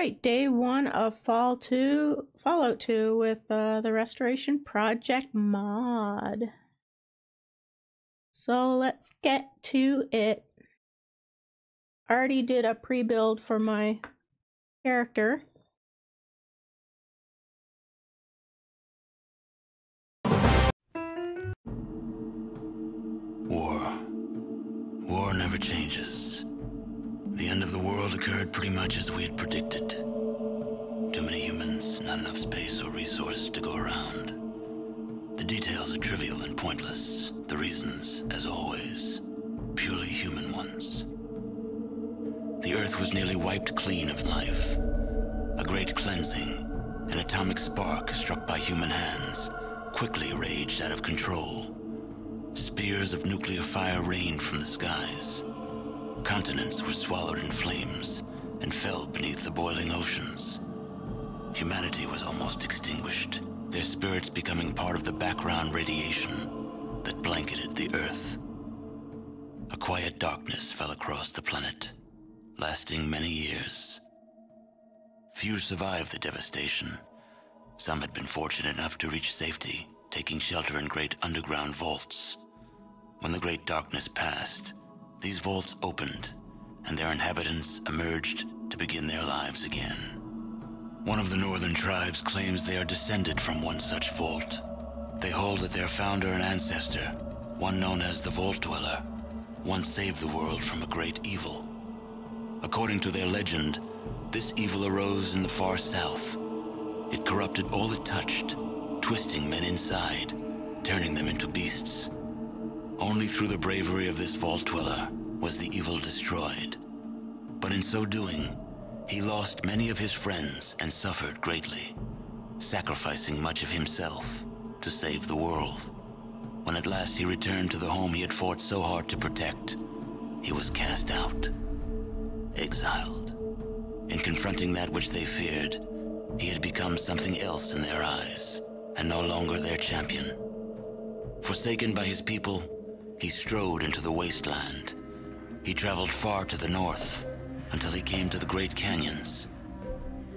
Alright, day 1 of Fallout 2 with the Restoration Project mod. So let's get to it. I already did a pre-build for my character. War never changes. The end of the world occurred pretty much as we had predicted. Too many humans, not enough space or resources to go around. The details are trivial and pointless. The reasons, as always, purely human ones. The Earth was nearly wiped clean of life. A great cleansing, an atomic spark struck by human hands, quickly raged out of control. Spears of nuclear fire rained from the skies. Continents were swallowed in flames and fell beneath the boiling oceans. Humanity was almost extinguished, their spirits becoming part of the background radiation that blanketed the Earth. A quiet darkness fell across the planet, lasting many years. Few survived the devastation. Some had been fortunate enough to reach safety, taking shelter in great underground vaults. When the great darkness passed, these vaults opened, and their inhabitants emerged to begin their lives again. One of the northern tribes claims they are descended from one such vault. They hold that their founder and ancestor, one known as the Vault Dweller, once saved the world from a great evil. According to their legend, this evil arose in the far south. It corrupted all it touched, twisting men inside, turning them into beasts. Only through the bravery of this Vault Dweller was the evil destroyed. But in so doing, he lost many of his friends and suffered greatly, sacrificing much of himself to save the world. When at last he returned to the home he had fought so hard to protect, he was cast out, exiled. In confronting that which they feared, he had become something else in their eyes, and no longer their champion. Forsaken by his people, he strode into the wasteland. He traveled far to the north until he came to the Great Canyons.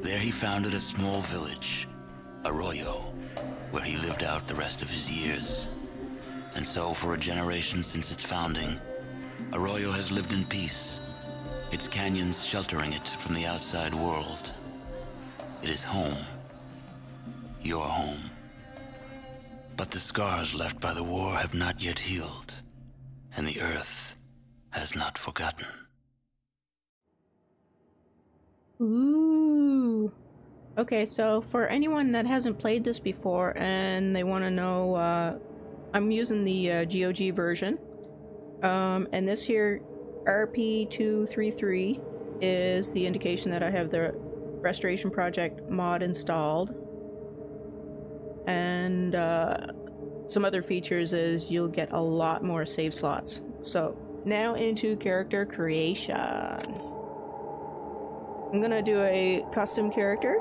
There he founded a small village, Arroyo, where he lived out the rest of his years. And so for a generation since its founding, Arroyo has lived in peace, its canyons sheltering it from the outside world. It is home, your home. But the scars left by the war have not yet healed, and the Earth has not forgotten. Ooh. Okay, so for anyone that hasn't played this before and they want to know, I'm using the GOG version. And this here, RP233, is the indication that I have the Restoration Project mod installed. And some other features is you'll get a lot more save slots. So now into character creation. I'm gonna do a custom character.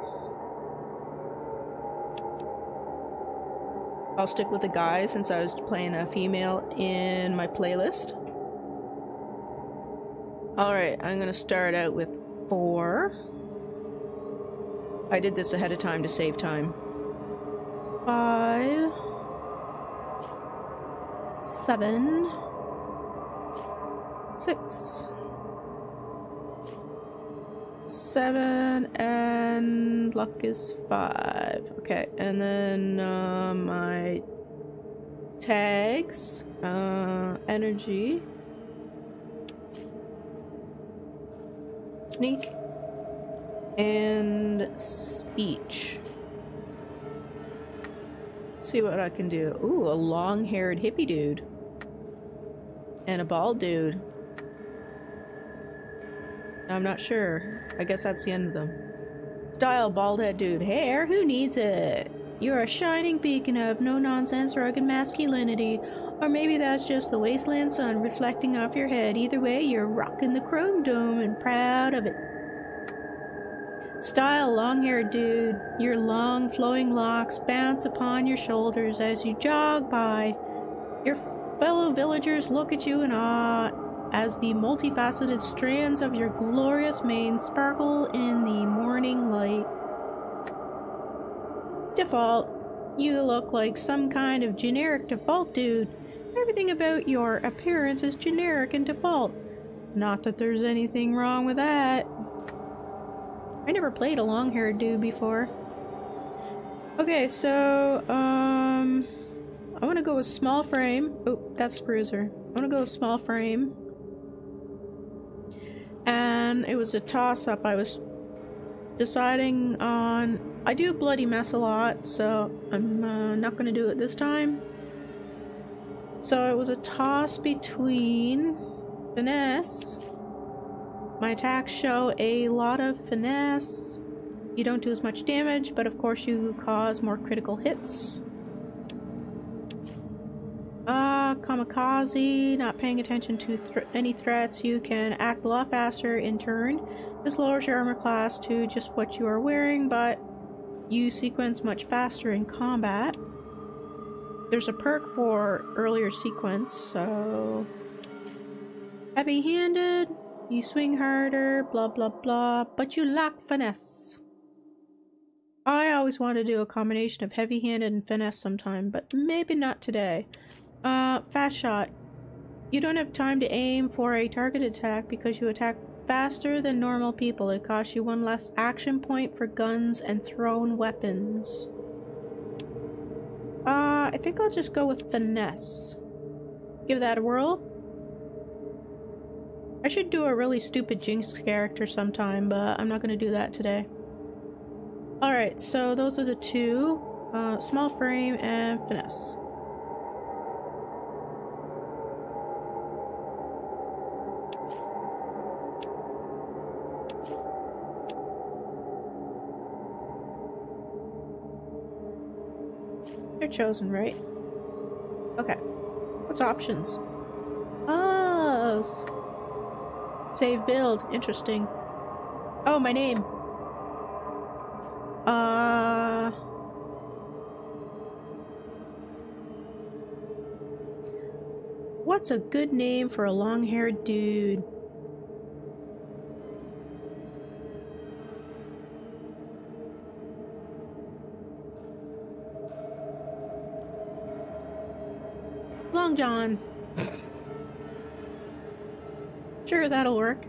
I'll stick with a guy since I was playing a female in my playlist. Alright, I'm gonna start out with 4. I did this ahead of time to save time. 5, 7, 6, 7, and luck is 5. Okay, and then my tags, energy, sneak, and speech. See what I can do. Ooh, a long-haired hippie dude. And a bald dude. I'm not sure. I guess that's the end of them. Style, bald head dude. Hair? Who needs it? You're a shining beacon of no-nonsense rugged masculinity. Or maybe that's just the wasteland sun reflecting off your head. Either way, you're rocking the chrome dome and proud of it. Style, long-haired dude. Your long, flowing locks bounce upon your shoulders as you jog by. Your fellow villagers look at you in awe as the multifaceted strands of your glorious mane sparkle in the morning Default. You look like some kind of generic default dude. Everything about your appearance is generic and default. Not that there's anything wrong with that. I never played a long-haired dude before. Okay, so, I want to go with small frame. Oh, that's the bruiser. I want to go with small frame. And it was a toss-up. I was deciding on... I do bloody mess a lot, so I'm not going to do it this time. So it was a toss between finesse. My attacks show a lot of finesse. You don't do as much damage, but of course you cause more critical hits. Kamikaze, not paying attention to any threats. You can act a lot faster in turn. This lowers your armor class to just what you are wearing, but you sequence much faster in combat. There's a perk for earlier sequence, so... Heavy-handed, you swing harder, blah blah blah, but you lack finesse. I always want to do a combination of heavy-handed and finesse sometime, but maybe not today. Fast shot. You don't have time to aim for a targeted attack because you attack faster than normal people. It costs you one less action point for guns and thrown weapons. I think I'll just go with finesse. Give that a whirl. I should do a really stupid Jinx character sometime, but I'm not going to do that today. Alright, so those are the two. Small frame and finesse. They're chosen, right? Okay. What's options? Oh, save build. Interesting. Oh, my name. What's a good name for a long-haired dude? Long John. Sure, that'll work.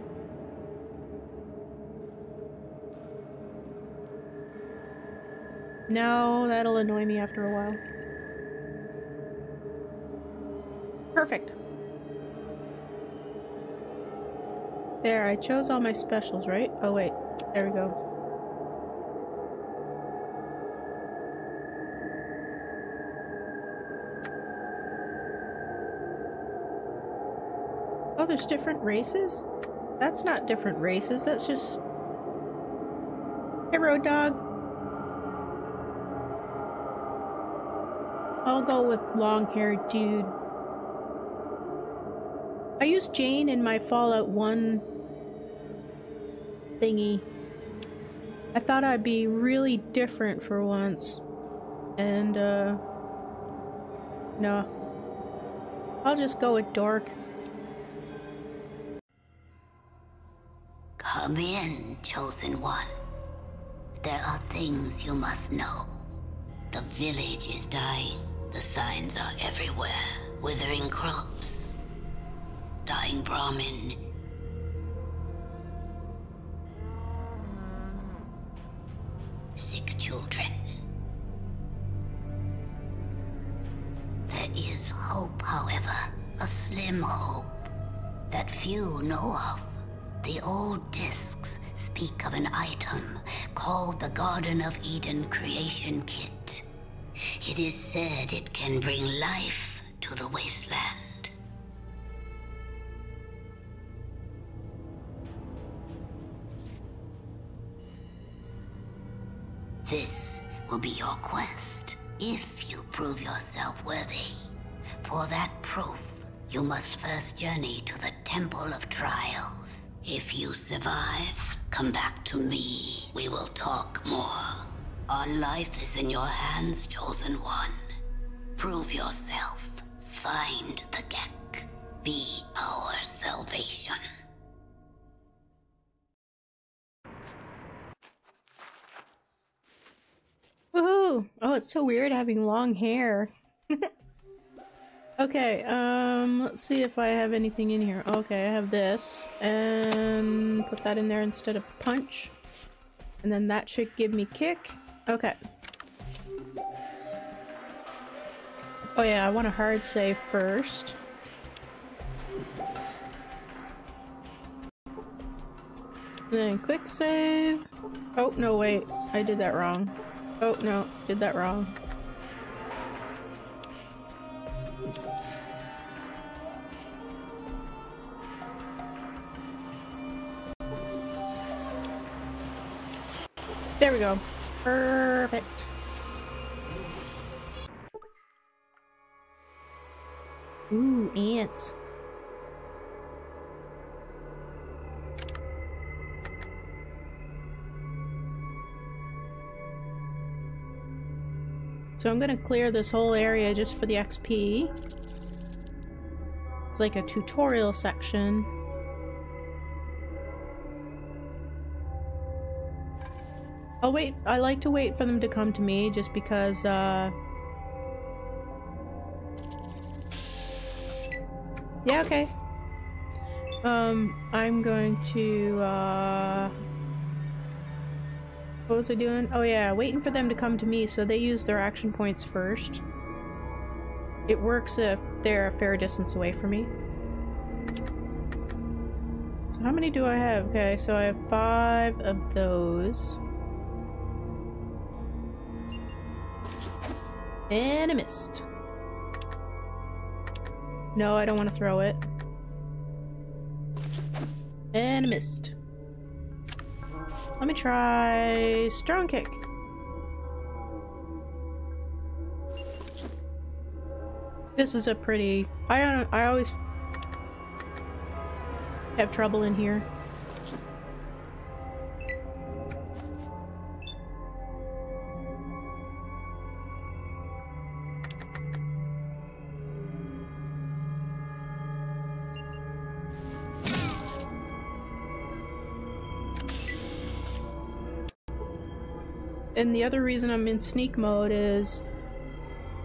No, that'll annoy me after a while. Perfect. There, I chose all my specials, right? Oh wait, there we go. Oh, there's different races? That's not different races, that's just... Hey, Road Dog. I'll go with long-haired dude. I used Jane in my Fallout 1 thingy. I thought I'd be really different for once. And, no. I'll just go with Dork. Come in, Chosen One. There are things you must know. The village is dying. The signs are everywhere. Withering crops. Dying Brahmin. Sick children. There is hope, however. A slim hope that few know of. The old discs speak of an item called the Garden of Eden Creation Kit. It is said it can bring life to the wasteland. This will be your quest, if you prove yourself worthy. For that proof, you must first journey to the Temple of Trials. If you survive, come back to me. We will talk more. Our life is in your hands, Chosen One. Prove yourself. Find the Gek. Be our salvation. Woohoo! Ooh! Oh, it's so weird having long hair. Okay, let's see if I have anything in here. Okay, I have this. And put that in there instead of punch. And then that should give me kick. Okay. Oh yeah, I want a hard save first. Then quick save. Oh, no, wait. I did that wrong. Oh, no. Did that wrong. There we go. Perfect. Ooh, ants. So I'm gonna clear this whole area just for the XP. It's like a tutorial section. I'll wait. I like to wait for them to come to me just because, yeah, okay. I'm going to, what was I doing? Oh yeah, waiting for them to come to me so they use their action points first. It works if they're a fair distance away from me. So how many do I have? Okay, so I have 5 of those. And I missed. No, I don't want to throw it. And I missed. Let me try strong kick. This is a pretty... I always have trouble in here. And the other reason I'm in sneak mode is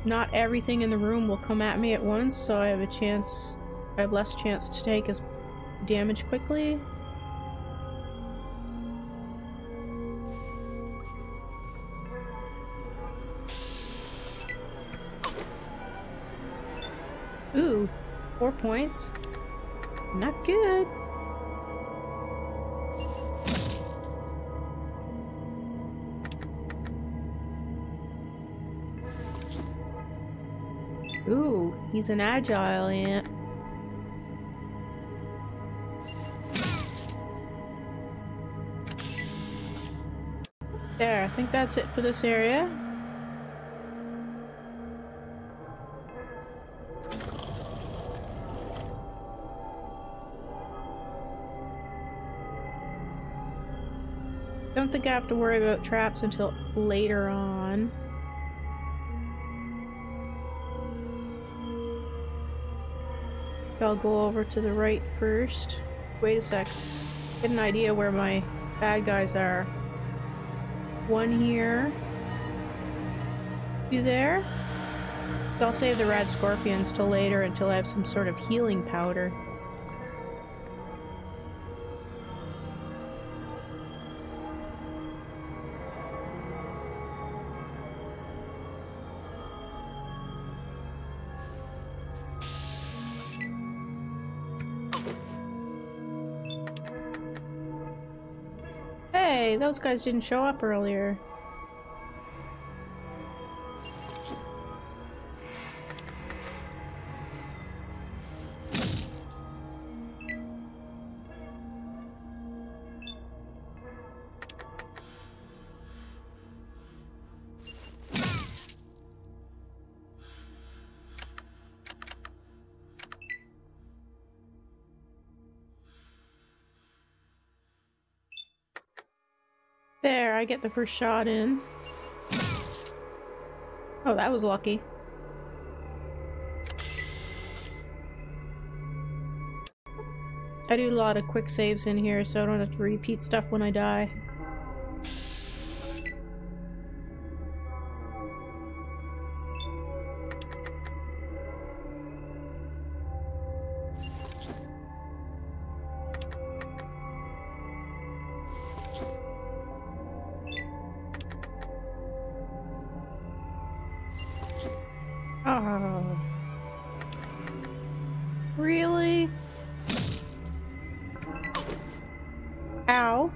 not everything in the room will come at me at once, so I have a chance, I have less chance to take as damage quickly. Ooh, 4 points. Not good. Ooh, he's an agile ant. There, I think that's it for this area. Don't think I have to worry about traps until later on. I'll go over to the right first. Wait a sec. Get an idea where my bad guys are. One here. You there? I'll save the rad scorpions till later until I have some sort of healing powder. Hey, those guys didn't show up earlier. There, I get the first shot in. Oh, that was lucky. I do a lot of quick saves in here, so I don't have to repeat stuff when I die. Oh. Really? Ow.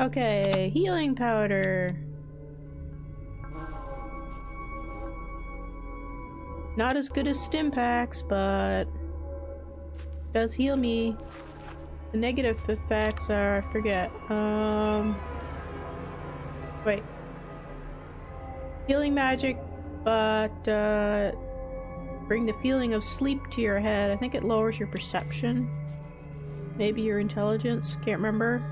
Okay, healing powder. Not as good as stim packs, but does heal me. The negative effects are, I forget. Wait. Healing magic, but bring the feeling of sleep to your head. I think it lowers your perception. Maybe your intelligence. Can't remember.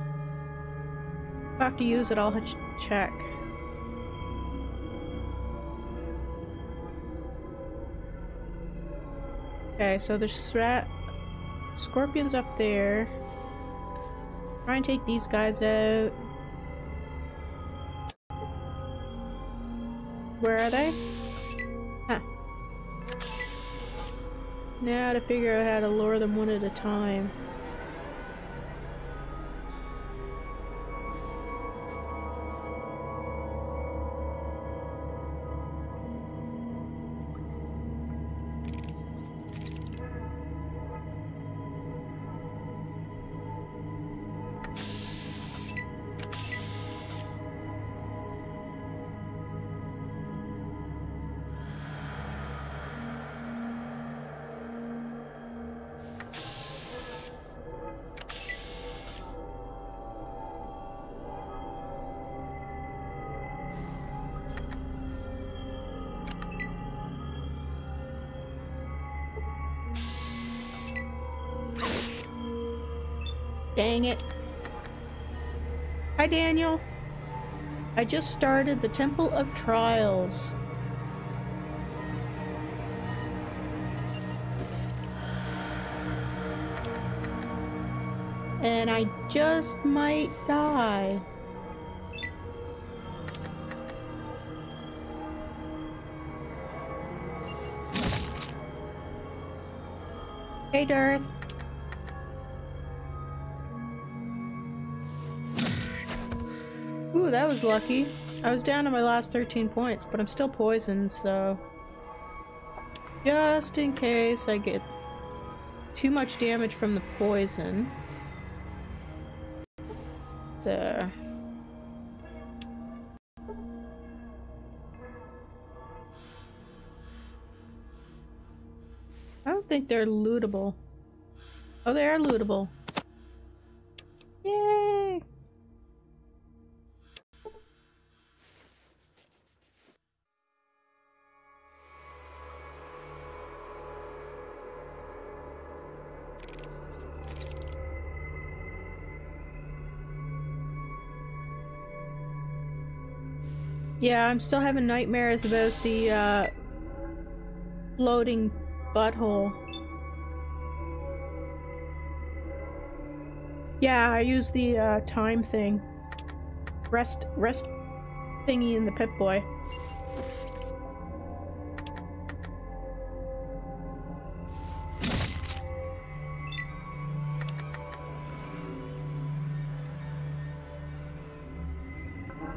If I have to use it, I'll check. Okay, so there's scorpions up there. Try and take these guys out. Where are they? Huh. Now to figure out how to lure them one at a time. Dang it. Hi, Daniel. I just started the Temple of Trials. And I just might die. Hey, Darth. Ooh, that was lucky. I was down to my last 13 points, but I'm still poisoned, so... just in case I get too much damage from the poison. There. I don't think they're lootable. Oh, they are lootable. Yay! Yeah, I'm still having nightmares about the floating butthole. Yeah, I use the time thing. Rest thingy in the Pip-Boy.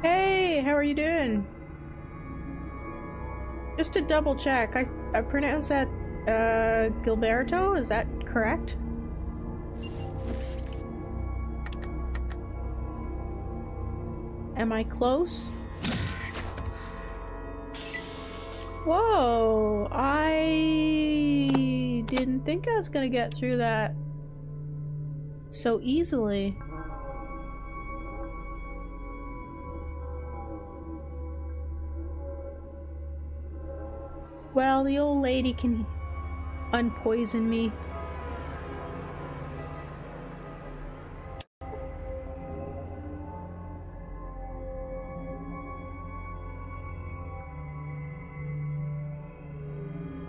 Hey, how are you doing? Just to double check, I pronounced that Gilberto, is that correct? Am I close? Whoa, I didn't think I was gonna get through that so easily. Well, the old lady can unpoison me.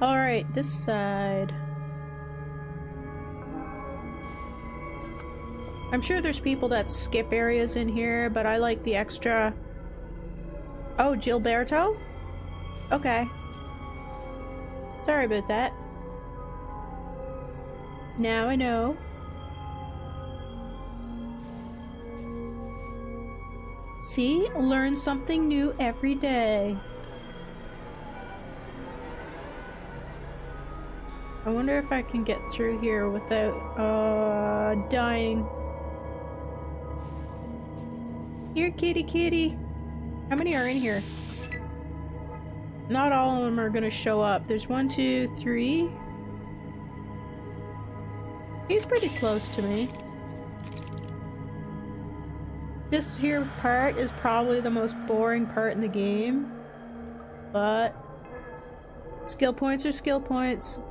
Alright, this side. I'm sure there's people that skip areas in here, but I like the extra... Oh, Gilberto? Okay. Sorry about that. Now I know. See? Learn something new every day. I wonder if I can get through here without, dying. Here, kitty kitty. How many are in here? Not all of them are gonna show up. There's 1, 2, 3. He's pretty close to me. This here part is probably the most boring part in the game. But skill points are skill points.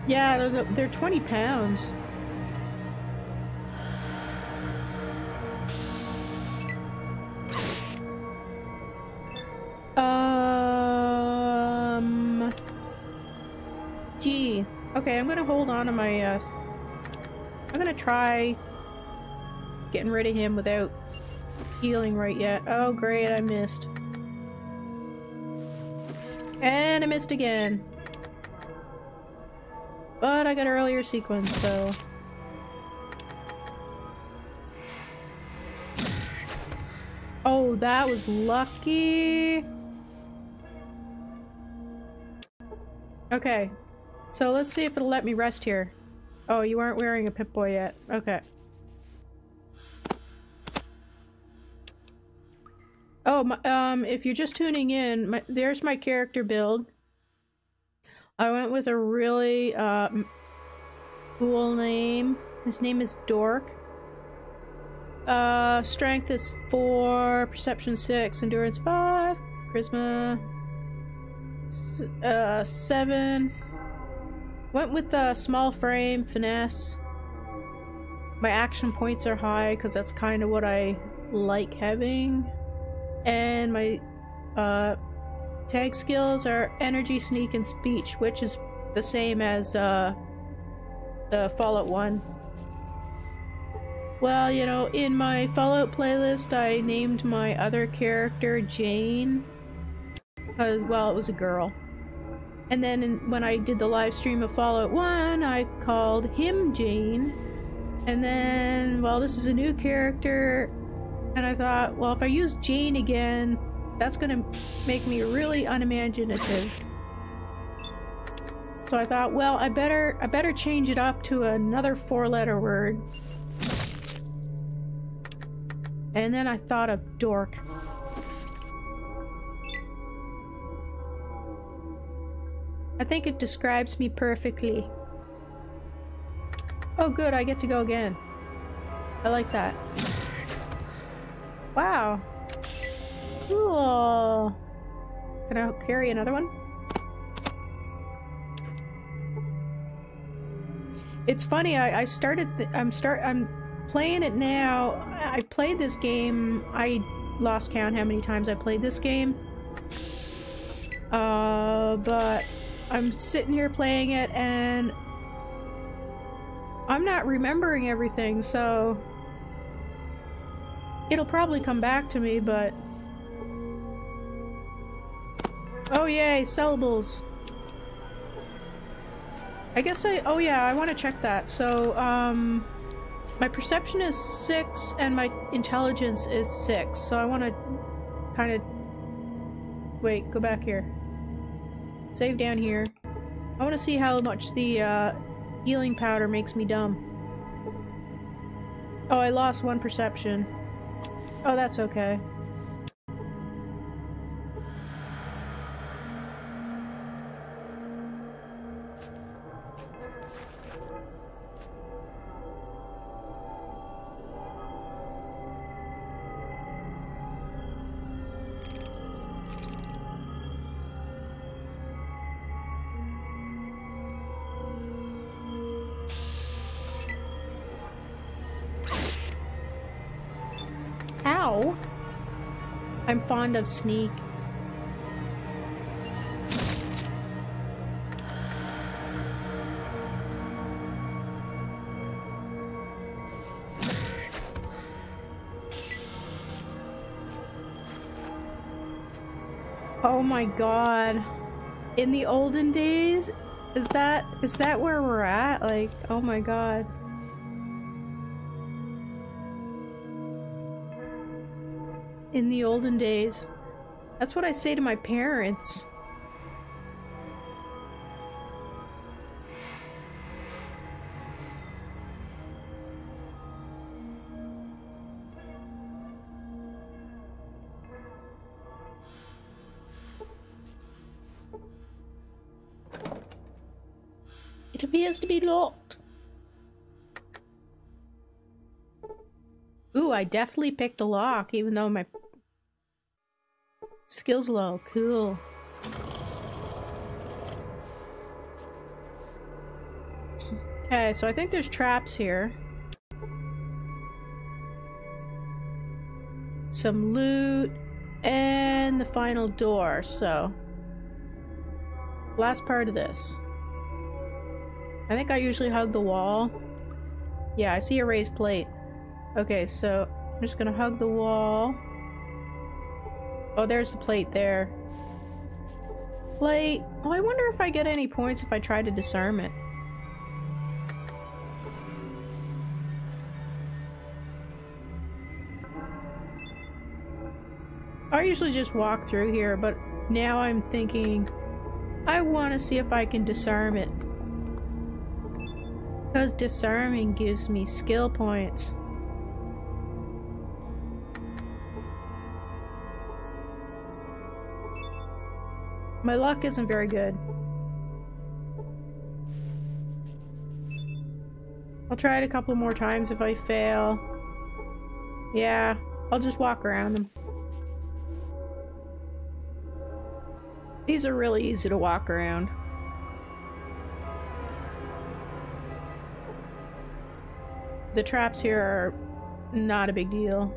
Yeah, they're 20 pounds. Gee. Okay, I'm gonna hold on to my, I'm gonna try getting rid of him without healing right yet. Oh great, I missed. And I missed again. But I got an earlier sequence, so... Oh, that was lucky! Okay. So let's see if it'll let me rest here. Oh, you aren't wearing a Pip-Boy yet. Okay. Oh, if you're just tuning in, there's my character build. I went with a really cool name. His name is Dork. Strength is 4, Perception 6, Endurance 5, Charisma 7. Went with the small frame, Finesse. My action points are high because that's kind of what I like having. And my tag skills are Energy, Sneak, and Speech, which is the same as the Fallout 1. Well, you know, in my Fallout playlist, I named my other character Jane, because, well, it was a girl. And then when I did the live stream of Fallout 1, I called him Jane. And then, well, this is a new character, and I thought, well, if I use Jane again, that's gonna make me really unimaginative. So I thought, well, I better change it up to another 4-letter word. And then I thought of Dork. I think it describes me perfectly. Oh good, I get to go again. I like that. Wow. Cool. Can I carry another one? It's funny, I'm playing it now. I played this game, I lost count how many times I played this game. But I'm sitting here playing it and I'm not remembering everything, so it'll probably come back to me, but oh yay, syllables. I guess oh yeah, I want to check that. So, my perception is 6 and my intelligence is 6, so I want to kind of... Wait, go back here. Save down here. I want to see how much the healing powder makes me dumb. Oh, I lost 1 perception. Oh, that's okay. Ow. I'm fond of sneak. Oh my god. In the olden days? Is that where we're at? Like, oh my god. In the olden days. That's what I say to my parents. It appears to be locked. Ooh, I definitely picked the lock, even though my skill's low. Cool. Okay, so I think there's traps here. Some loot, and the final door, so... last part of this. I think I usually hug the wall. Yeah, I see a raised plate. Okay, so I'm just gonna hug the wall. Oh, there's the plate there. Plate. Oh, I wonder if I get any points if I try to disarm it. I usually just walk through here, but now I'm thinking I want to see if I can disarm it. Because disarming gives me skill points. My luck isn't very good. I'll try it a couple more times. If I fail, yeah, I'll just walk around them. These are really easy to walk around. The traps here are not a big deal.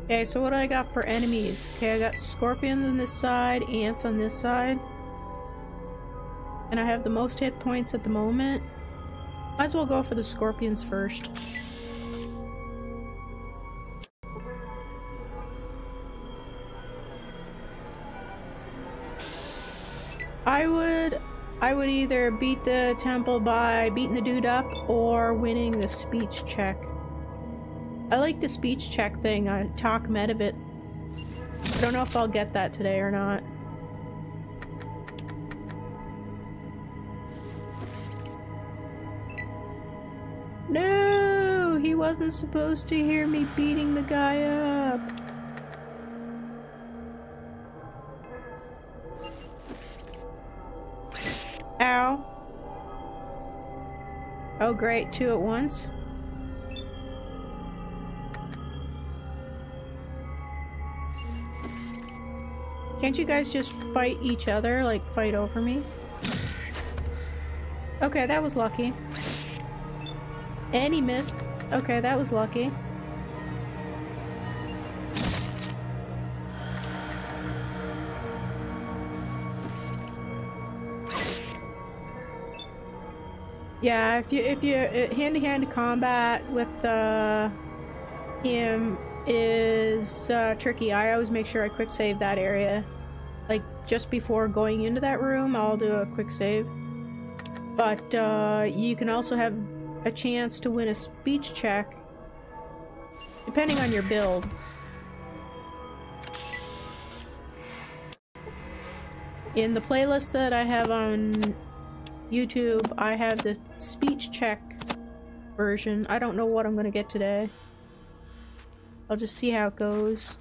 Okay, so what do I got for enemies? Okay, I got scorpions on this side, ants on this side. And I have the most hit points at the moment. Might as well go for the scorpions first. I would either beat the temple by beating the dude up or winning the speech check. I like the speech check thing. I talk meta bit. I don't know if I'll get that today or not. No! He wasn't supposed to hear me beating the guy up. Ow. Oh great, two at once. Can't you guys just fight each other, like fight over me? Okay, that was lucky. And he missed. Okay, that was lucky. Yeah, if you hand-to-hand combat with him is tricky. I always make sure I quick save that area. Like just before going into that room, I'll do a quick save. But you can also have a chance to win a speech check depending on your build. In the playlist that I have on YouTube, I have the speech check version. I don't know what I'm gonna get today. I'll just see how it goes.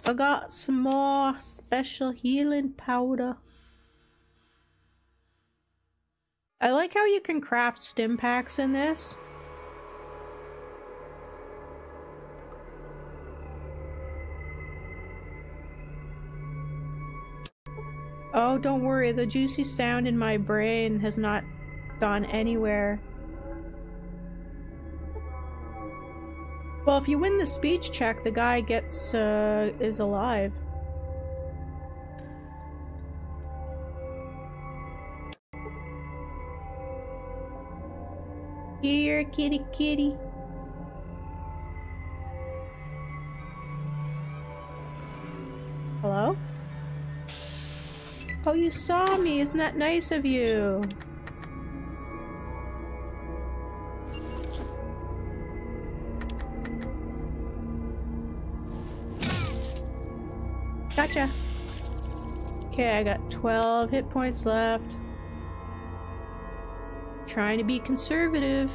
I got some more special healing powder. I like how you can craft stim packs in this. Oh, don't worry, the juicy sound in my brain has not gone anywhere. Well, if you win the speech check, the guy is alive. Here, kitty kitty. Hello? Oh, you saw me. Isn't that nice of you? Gotcha. Okay, I got 12 hit points left. Trying to be conservative.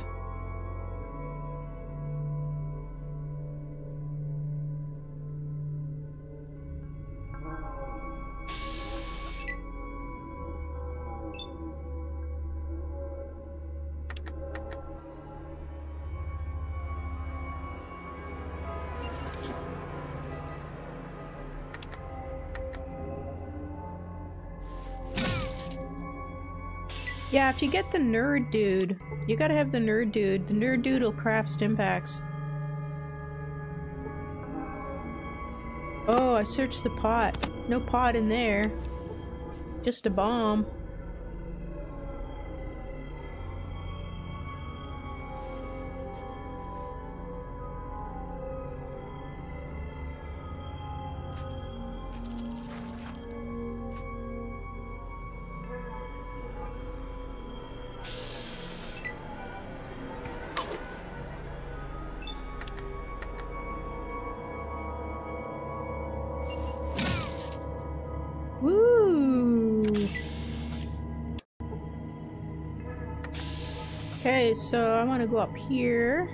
Yeah, if you get the nerd dude, you gotta have the nerd dude. The nerd dude will craft stim packs. Oh, I searched the pot. No pot in there. Just a bomb. Okay, so I want to go up here.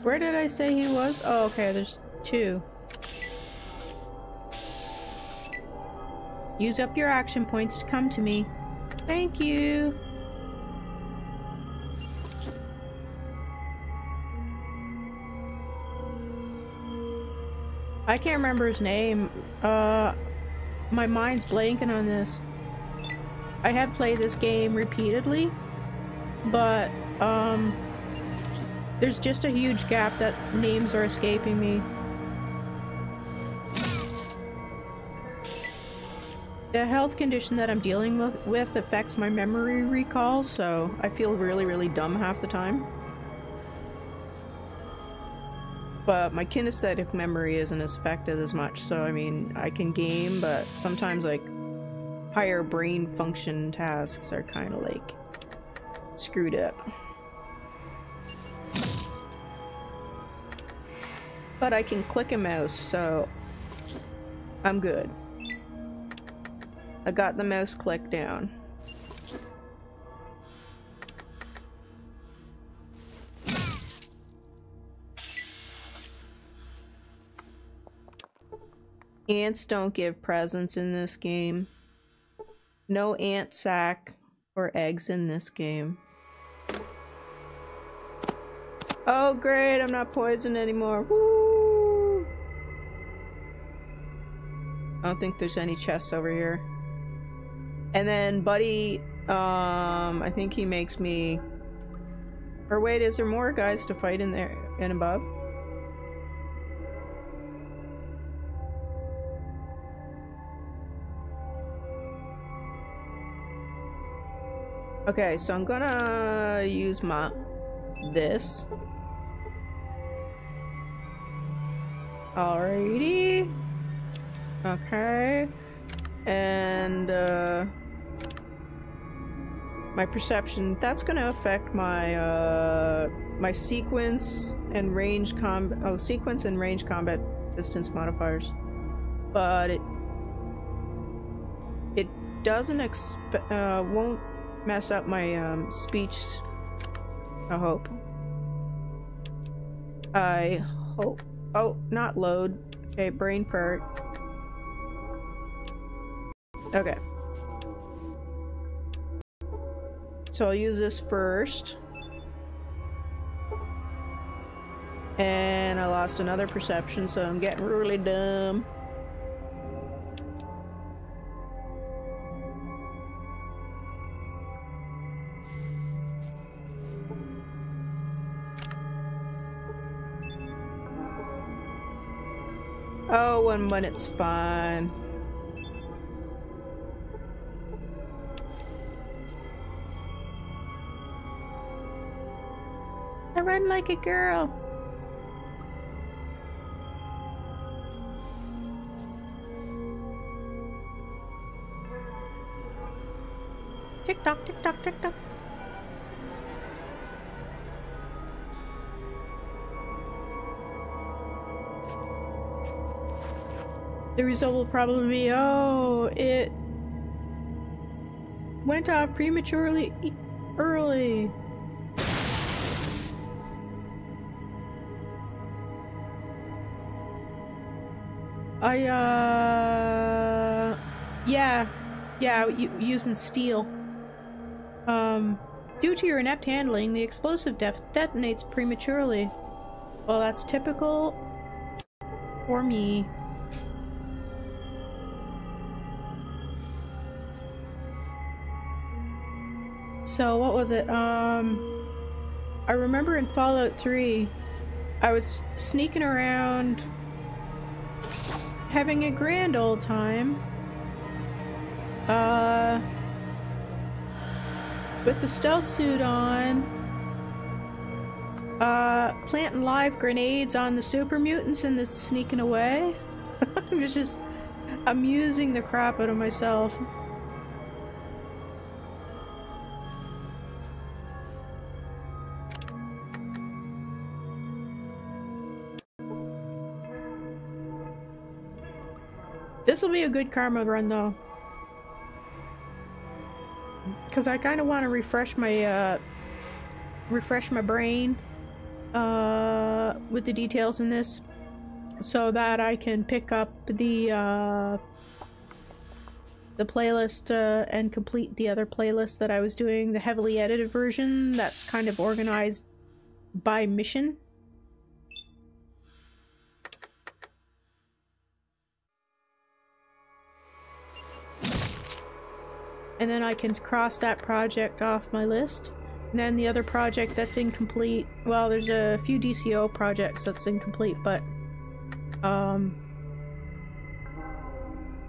Where did I say he was? Oh, okay, there's two. Use up your action points to come to me. Thank you. I can't remember his name. My mind's blanking on this. I have played this game repeatedly, but there's just a huge gap that names are escaping me. The health condition that I'm dealing with affects my memory recall, so I feel really, really dumb half the time. But my kinesthetic memory isn't as affected as much, so I mean, I can game, but sometimes like higher brain function tasks are kind of like screwed up. But I can click a mouse, so I'm good. I got the mouse click down. Ants don't give presents in this game. No ant sack or eggs in this game. Oh great, I'm not poisoned anymore. Woo! I don't think there's any chests over here. And then Buddy, I think he makes me... Or wait, is there more guys to fight in there and above? Okay, so I'm gonna use this. Alrighty. Okay. And my perception, that's gonna affect my my sequence and range sequence and range combat distance modifiers. But it doesn't won't mess up my speech. I hope. I hope. Oh, not load. Okay, brain fart. Okay. So I'll use this first. And I lost another perception, so I'm getting really dumb. Oh, and when it's fine. I run like a girl. Tick tock, tick tock, tick tock. The result will probably be, oh, it went off prematurely early. Using steel. Due to your inept handling, the explosive detonates prematurely. Well, that's typical for me. So, what was it? I remember in Fallout 3, I was sneaking around, having a grand old time, with the stealth suit on, planting live grenades on the super mutants and just sneaking away. I was just amusing the crap out of myself. This will be a good karma run though, because I kind of want to refresh my brain with the details in this, so that I can pick up the playlist and complete the other playlist that I was doing, the heavily edited version that's kind of organized by mission. And then I can cross that project off my list. And then the other project that's incomplete, well, there's a few DCO projects that's incomplete, but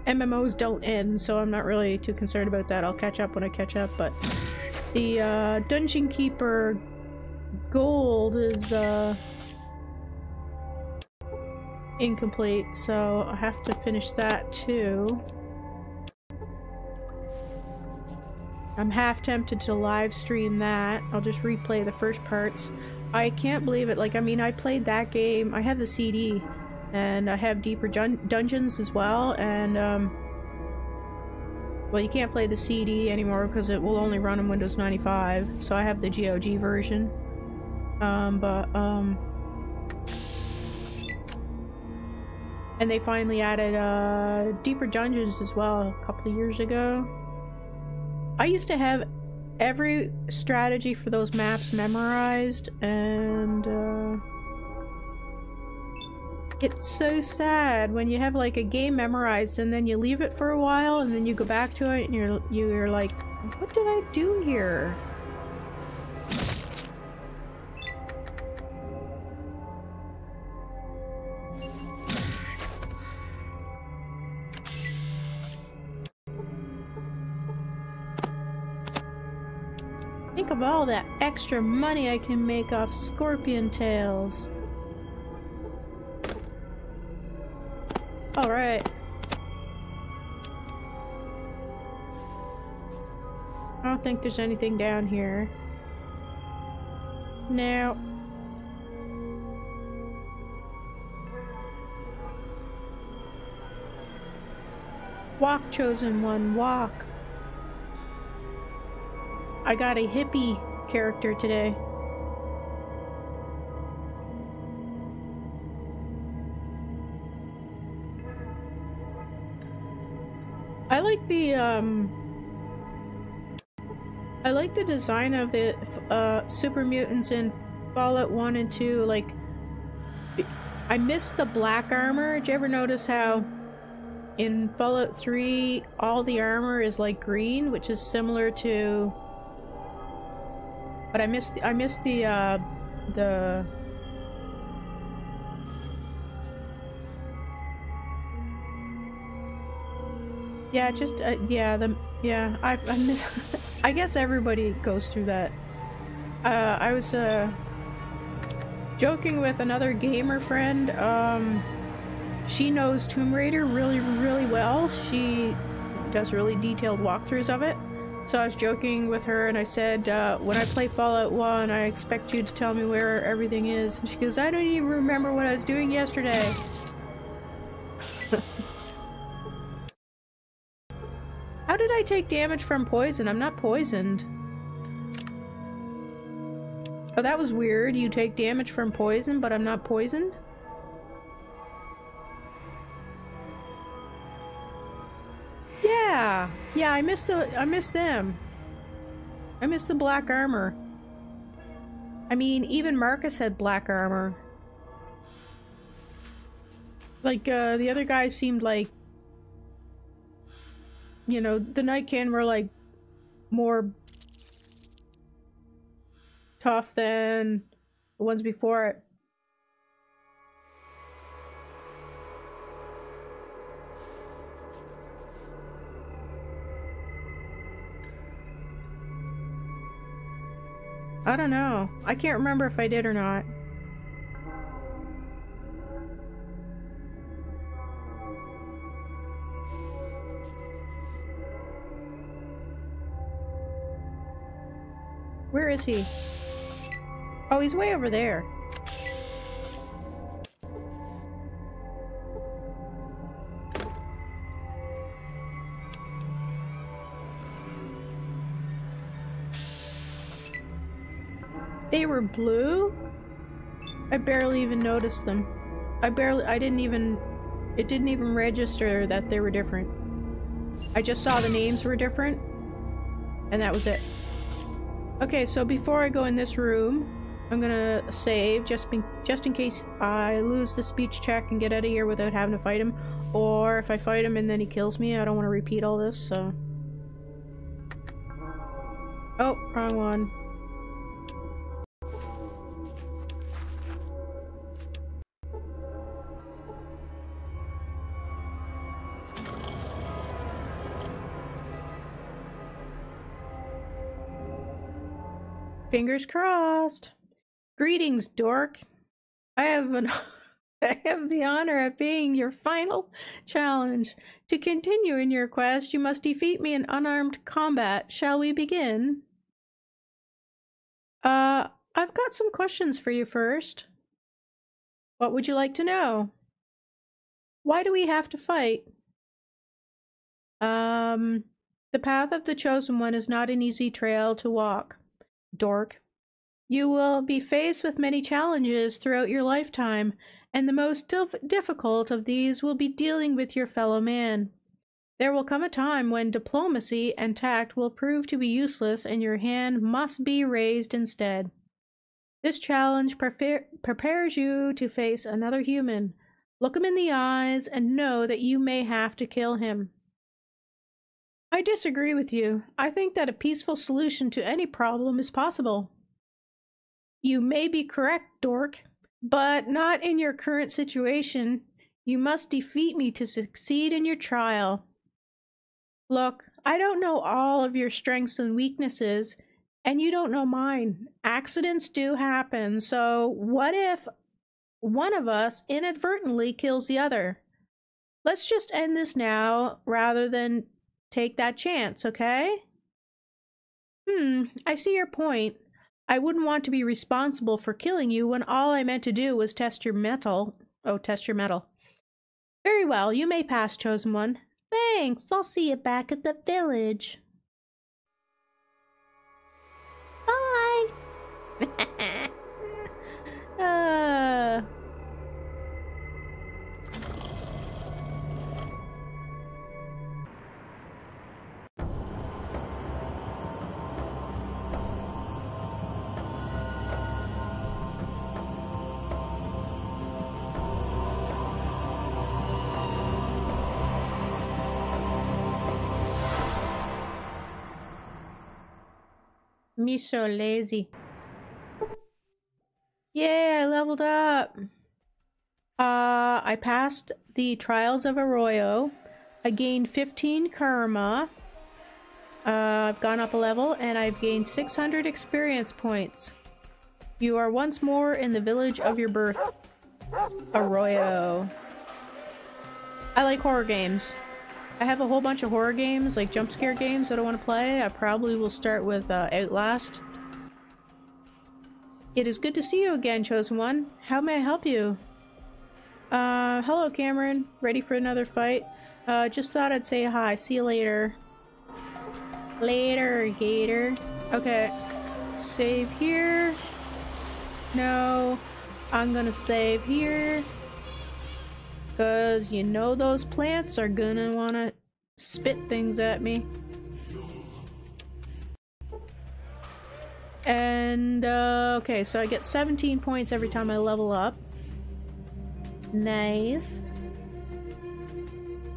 MMOs don't end, so I'm not really too concerned about that. I'll catch up when I catch up, but the Dungeon Keeper Gold is incomplete, so I have to finish that too. I'm half tempted to live stream that. I'll just replay the first parts. I can't believe it. Like, I mean, I played that game. I have the CD, and I have Deeper Dungeons as well, and, well, you can't play the CD anymore because it will only run on Windows 95, so I have the GOG version. And they finally added, Deeper Dungeons as well a couple of years ago. I used to have every strategy for those maps memorized, and it's so sad when you have like a game memorized and then you leave it for a while and then you go back to it and you're like, what did I do here? Think of all that extra money I can make off scorpion tails. Alright. I don't think there's anything down here. No. Walk, chosen one, walk. I got a hippie character today. I like the I like the design of the super mutants in Fallout 1 and 2. Like, I missed the black armor. Did you ever notice how in Fallout 3 all the armor is like green, which is similar to... But I missed the yeah, just I miss. I guess everybody goes through that. I was joking with another gamer friend. She knows Tomb Raider really, really well. She does really detailed walkthroughs of it. So I was joking with her and I said, when I play Fallout 1, I expect you to tell me where everything is. And she goes, I don't even remember what I was doing yesterday. How did I take damage from poison? I'm not poisoned. Oh, that was weird. You take damage from poison, but I'm not poisoned? Yeah! Yeah, I missed them. I missed the black armor. I mean, even Marcus had black armor. Like, the other guys seemed like... You know, the Nightkin were like more tough than the ones before it. I don't know. I can't remember if I did or not. Where is he? Oh, he's way over there. They were blue? I barely even noticed them. it didn't even register that they were different. I just saw the names were different, and that was it. Okay, so before I go in this room, I'm gonna save just in case I lose the speech check and get out of here without having to fight him. Or if I fight him and then he kills me, I don't want to repeat all this, so... Oh, wrong one. Fingers crossed. Greetings, dork. I have the honor of being your final challenge. To continue in your quest, you must defeat me in unarmed combat. Shall we begin? I've got some questions for you first. What would you like to know? Why do we have to fight? The path of the Chosen One is not an easy trail to walk. Dork. You will be faced with many challenges throughout your lifetime, and the most difficult of these will be dealing with your fellow man. There will come a time when diplomacy and tact will prove to be useless and your hand must be raised instead. This challenge prepares you to face another human. Look him in the eyes and know that you may have to kill him. I disagree with you. I think that a peaceful solution to any problem is possible. You may be correct, dork, but not in your current situation. You must defeat me to succeed in your trial. Look, I don't know all of your strengths and weaknesses, and you don't know mine. Accidents do happen, so what if one of us inadvertently kills the other? Let's just end this now rather than take that chance, okay? I see your point. I wouldn't want to be responsible for killing you when all I meant to do was test your mettle. Oh, test your mettle. Very well, you may pass, Chosen One. Thanks, I'll see you back at the village. Bye! Me so lazy. Yay, I leveled up! I passed the Trials of Arroyo. I gained 15 karma. I've gone up a level, and I've gained 600 experience points. You are once more in the village of your birth. Arroyo. I like horror games. I have a whole bunch of horror games, like jump scare games that I want to play. I probably will start with Outlast. It is good to see you again, Chosen One. How may I help you? Hello, Cameron. Ready for another fight? Just thought I'd say hi. See you later. Later, Gator. Okay. Save here. No. I'm gonna save here. Cause you know those plants are gonna wanna spit things at me. And, okay, so I get 17 points every time I level up. Nice.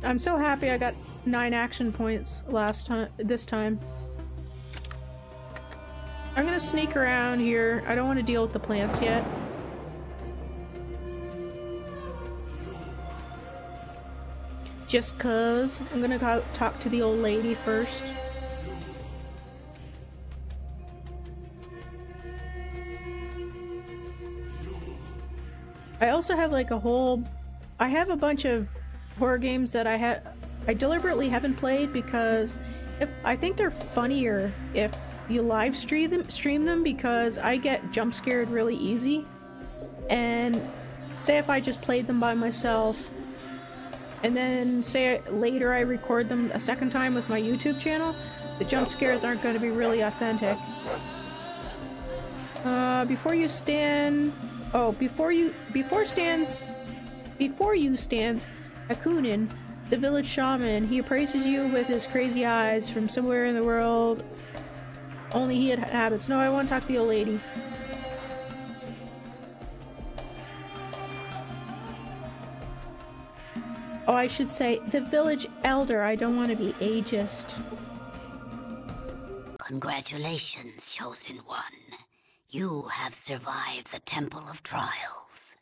I'm so happy I got 9 action points this time. I'm gonna sneak around here. I don't want to deal with the plants yet. Just cause. I'm gonna go talk to the old lady first. I also have like I have a bunch of horror games that I deliberately haven't played because I think they're funnier if you live stream them because I get jump scared really easy. And say if I just played them by myself and then say later I record them a second time with my YouTube channel, the jump scares aren't going to be really authentic. Before you stands Akunin, the village shaman. He appraises you with his crazy eyes from somewhere in the world only he inhabits. No, I want to talk to the old lady. Oh, I should say the village elder. I don't want to be ageist. Congratulations, Chosen One. You have survived the Temple of Trials.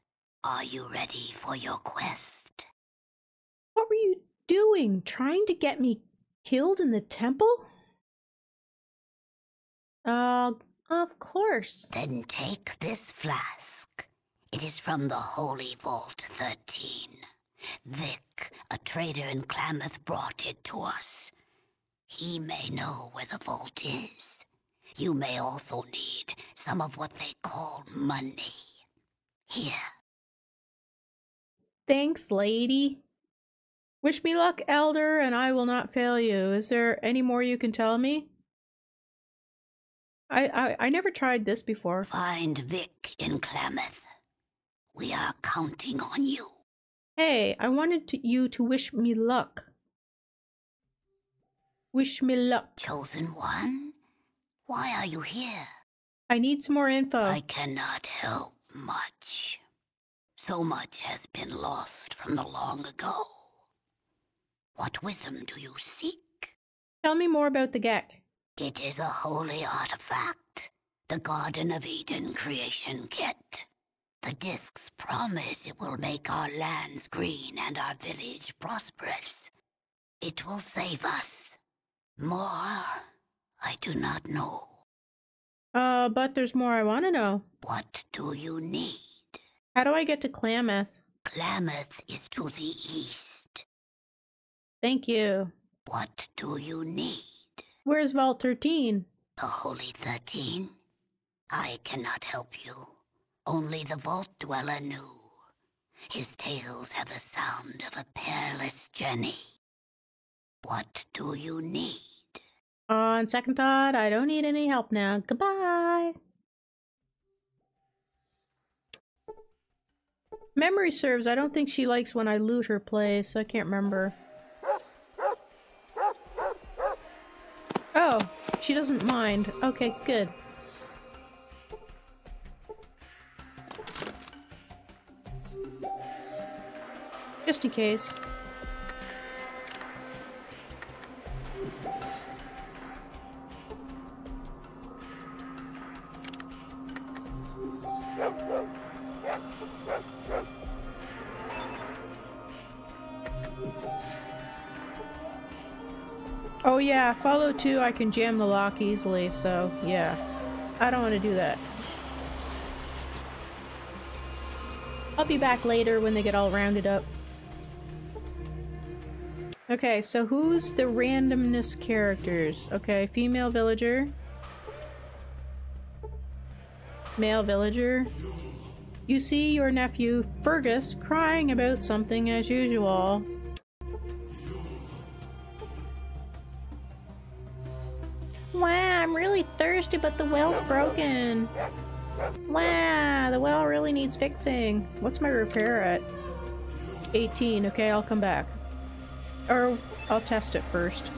Are you ready for your quest? What were you doing? Trying to get me killed in the temple? Of course. Then take this flask. It is from the Holy Vault 13. Vic, a trader in Klamath, brought it to us. He may know where the vault is. You may also need some of what they call money. Here. Thanks, lady. Wish me luck, Elder, and I will not fail you. Is there any more you can tell me? I never tried this before. Find Vic in Klamath. We are counting on you. Hey, I wanted you to wish me luck. Wish me luck. Chosen One? Why are you here? I need some more info. I cannot help much. So much has been lost from the long ago. What wisdom do you seek? Tell me more about the Gek. It is a holy artifact. The Garden of Eden creation kit. The discs promise it will make our lands green and our village prosperous. It will save us. More, I do not know. But there's more I want to know. What do you need? How do I get to Klamath? Klamath is to the east. Thank you. What do you need? Where's Vault 13? The Holy 13? I cannot help you. Only the Vault Dweller knew. His tales have the sound of a perilous journey. What do you need? On second thought, I don't need any help now. Goodbye! Memory serves, I don't think she likes when I loot her place. I can't remember. Oh, she doesn't mind. Okay, good. Just in case. Oh yeah, follow 2, I can jam the lock easily, so yeah. I don't want to do that. I'll be back later when they get all rounded up. Okay, so who's the randomness characters? Okay, female villager. Male villager. You see your nephew, Fergus, crying about something as usual. Wow, I'm really thirsty, but the well's broken. Wow, the well really needs fixing. What's my repair at? 18. Okay, I'll come back. Or I'll test it first.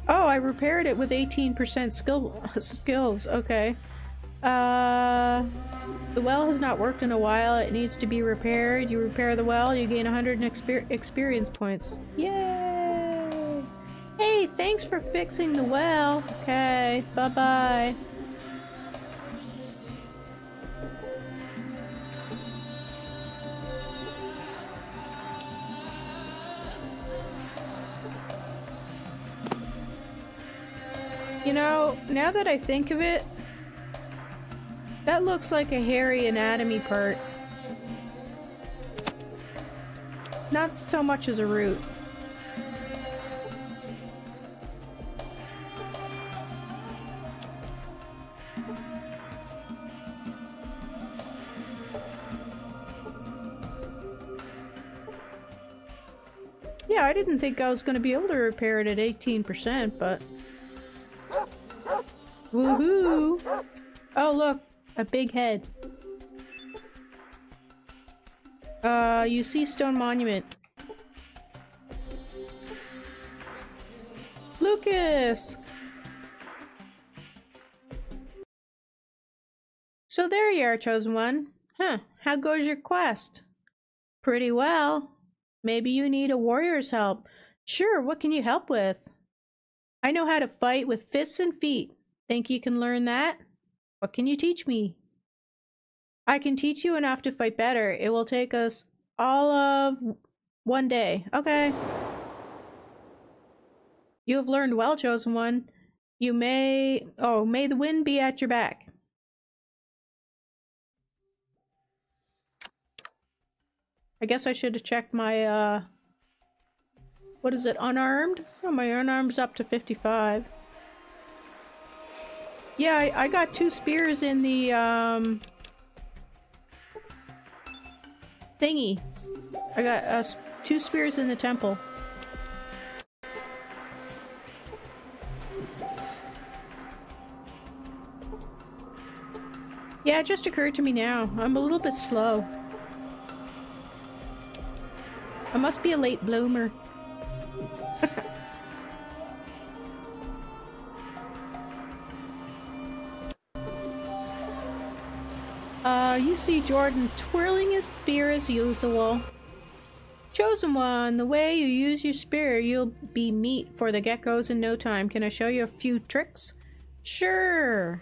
Oh, I repaired it with 18% skills. Okay. The well has not worked in a while. It needs to be repaired. You repair the well, you gain 100 experience points. Yay! Hey, thanks for fixing the well. Okay, bye-bye. You know, now that I think of it, that looks like a hairy anatomy part. Not so much as a root. Yeah, I didn't think I was going to be able to repair it at 18%, but... Woohoo! Oh look, a big head. You see stone monument. Lucas! So there you are, chosen one. Huh, how goes your quest? Pretty well. Maybe you need a warrior's help. Sure, what can you help with? I know how to fight with fists and feet. Think you can learn that? What can you teach me? I can teach you enough to fight better. It will take us all of one day. Okay. You have learned well, chosen one. You may... Oh, may the wind be at your back. I guess I should have checked my, what is it, unarmed? Oh, my unarmed's up to 55. Yeah, I got 2 spears in the, thingy. I got 2 spears in the temple. Yeah, it just occurred to me now. I'm a little bit slow. I must be a late bloomer. You see Jordan twirling his spear as usual. Chosen one, the way you use your spear, you'll be meat for the geckos in no time. Can I show you a few tricks? Sure.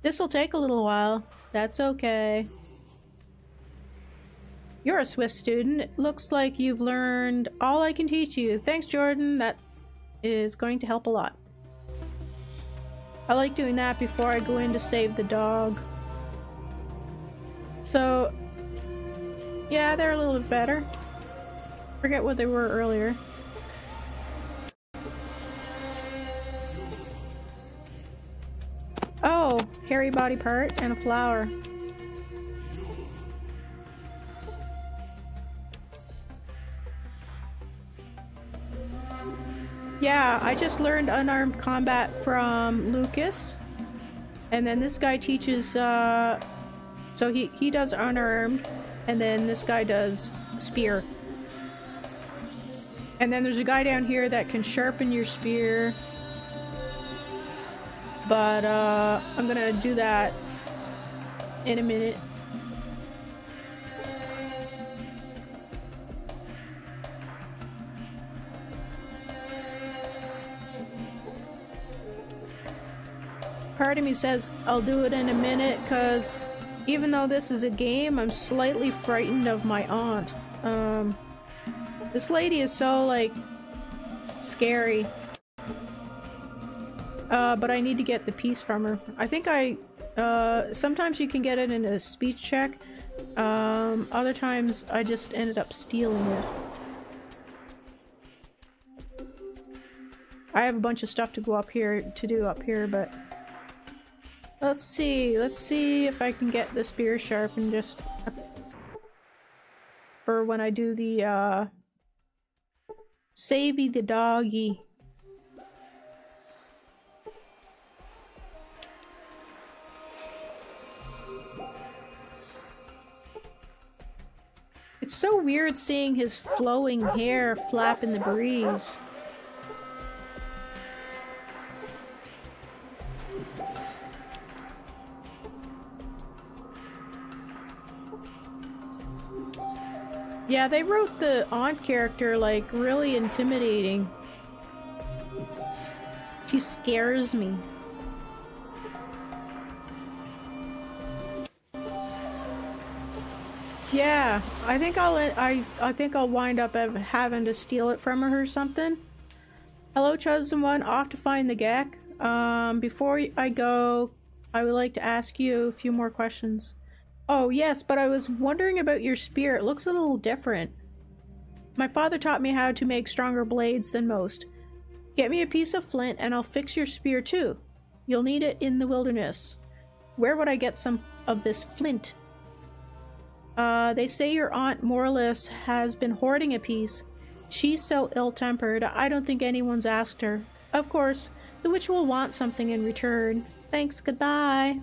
This'll take a little while. That's okay. You're a swift student. It looks like you've learned all I can teach you. Thanks, Jordan. That is going to help a lot. I like doing that before I go in to save the dog. So, yeah, they're a little bit better. Forget what they were earlier. Oh, hairy body part and a flower. Yeah, I just learned unarmed combat from Lucas. And then this guy teaches, so he does unarmed, and then this guy does spear. And then there's a guy down here that can sharpen your spear. But, I'm gonna do that in a minute. Part of me says I'll do it in a minute, because even though this is a game, I'm slightly frightened of my aunt. This lady is so, like, scary. But I need to get the piece from her. I think sometimes you can get it in a speech check. Other times I just ended up stealing it. I have a bunch of stuff to do up here, but let's see if I can get the spear sharpened just for when I do the Savey the doggy. It's so weird seeing his flowing hair flap in the breeze. Yeah, they wrote the aunt character like really intimidating. She scares me. Yeah, I think I'll wind up having to steal it from her or something. Hello, chosen one. Off to find the Gek. Before I go, I would like to ask you a few more questions. Oh yes, but I was wondering about your spear. It looks a little different. My father taught me how to make stronger blades than most. Get me a piece of flint and I'll fix your spear too. You'll need it in the wilderness. Where would I get some of this flint? They say your aunt Morlis has been hoarding a piece. She's so ill-tempered, I don't think anyone's asked her. Of course, the witch will want something in return. Thanks, goodbye.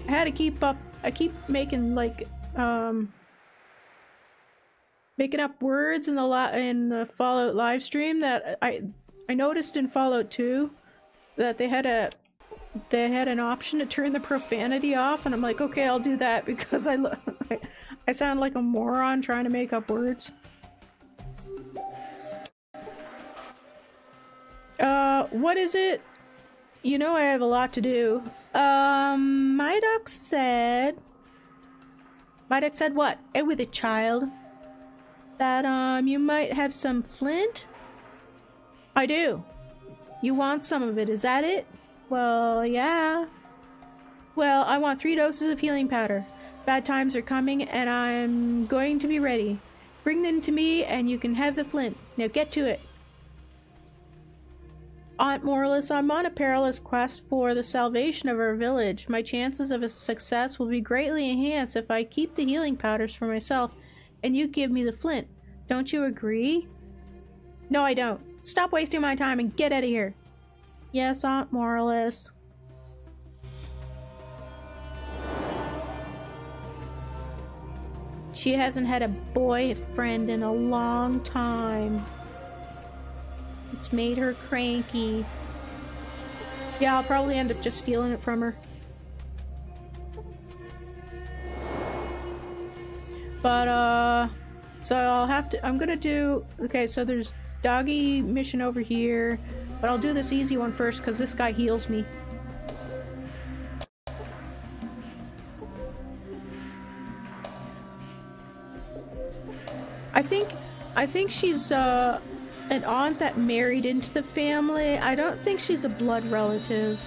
I had to keep up. I keep making like making up words in the Fallout live stream that I noticed in Fallout 2 that they had an option to turn the profanity off, and I'm like, okay, I'll do that because I sound like a moron trying to make up words. What is it? You know I have a lot to do. Mydux said what? With a child? That, you might have some flint? I do. You want some of it, is that it? Well, yeah. Well, I want 3 doses of healing powder. Bad times are coming, and I'm going to be ready. Bring them to me, and you can have the flint. Now get to it. Aunt Morlis, I'm on a perilous quest for the salvation of our village. My chances of a success will be greatly enhanced if I keep the healing powders for myself, and you give me the flint. Don't you agree? No, I don't. Stop wasting my time and get out of here. Yes, Aunt Morlis. She hasn't had a boyfriend in a long time. It's made her cranky. Yeah, I'll probably end up just stealing it from her. But, so I'm gonna do, okay, so there's doggy mission over here, but I'll do this easy one first because this guy heals me. I think she's, an aunt that married into the family. I don't think she's a blood relative.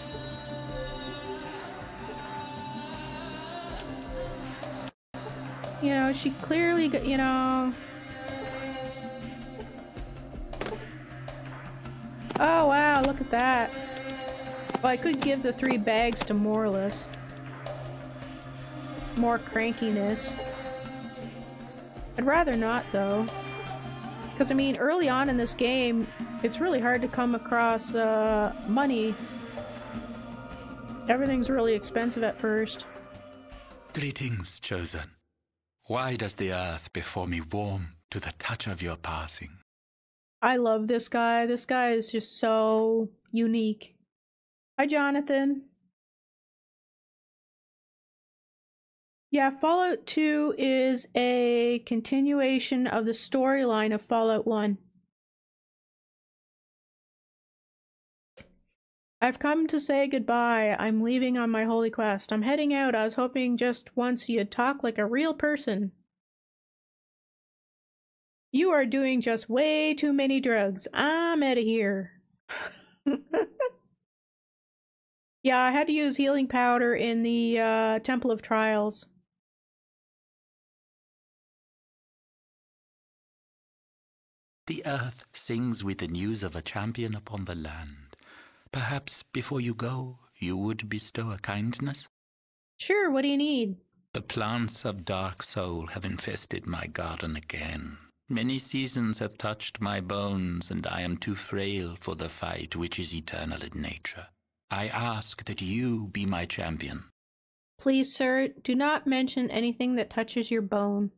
You know, she clearly got, you know... Oh wow, look at that. Well, I could give the 3 bags to Morlis. More crankiness. I'd rather not, though. Because, I mean, early on in this game, it's really hard to come across money. Everything's really expensive at first. Greetings, chosen. Why does the earth before me warm to the touch of your passing? I love this guy. This guy is just so unique. Hi, Jonathan. Yeah, Fallout 2 is a continuation of the storyline of Fallout 1. I've come to say goodbye. I'm leaving on my holy quest. I'm heading out. I was hoping just once you'd talk like a real person. You are doing just way too many drugs. I'm out of here. Yeah, I had to use healing powder in the Temple of Trials. The earth sings with the news of a champion upon the land. Perhaps before you go, you would bestow a kindness? Sure, what do you need? The plants of dark soul have infested my garden again. Many seasons have touched my bones, and I am too frail for the fight which is eternal in nature. I ask that you be my champion. Please, sir, do not mention anything that touches your bone.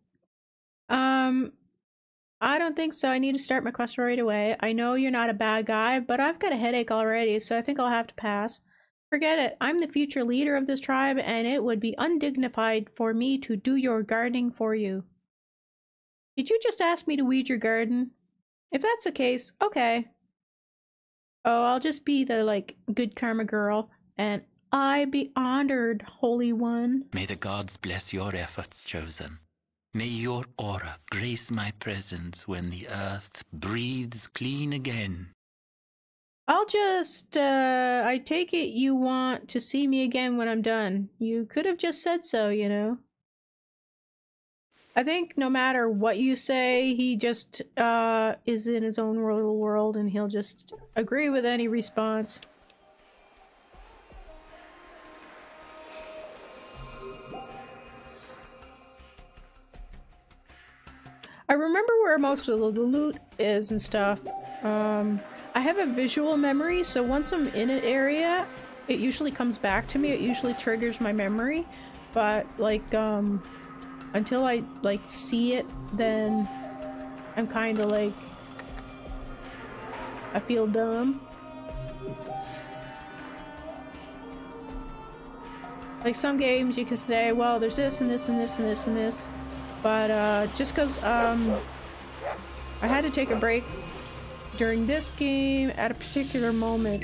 I don't think so. I need to start my quest right away. I know you're not a bad guy, but I've got a headache already, so I think I'll have to pass. Forget it. I'm the future leader of this tribe, and it would be undignified for me to do your gardening for you. Did you just ask me to weed your garden? If that's the case, okay. Oh, I'll just be the, good karma girl, and I be honored, Holy One. May the gods bless your efforts, Chosen. May your aura grace my presence when the earth breathes clean again. I'll just, I take it you want to see me again when I'm done. You could have just said so, you know. I think no matter what you say, he just, is in his own little world and he'll just agree with any response. I remember where most of the loot is and stuff. I have a visual memory, so once I'm in an area, it usually comes back to me. It usually triggers my memory. But, until I, see it, then I'm kinda I feel dumb. Like some games you can say, well, there's this and this and this and this and this. But, just cause, I had to take a break during this game at a particular moment.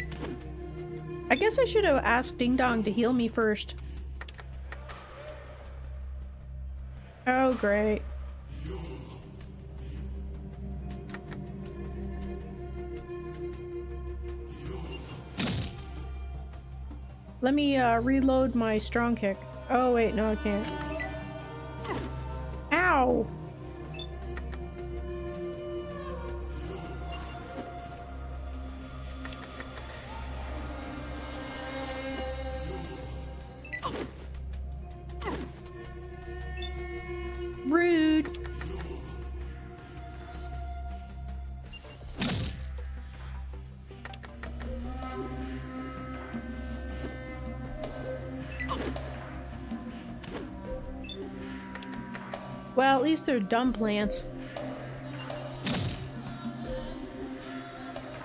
I guess I should have asked Ding Dong to heal me first. Oh, great. Let me, reload my strong kick. Oh, wait, no, I can't. Ow! Rude! Well, at least they're dumb plants.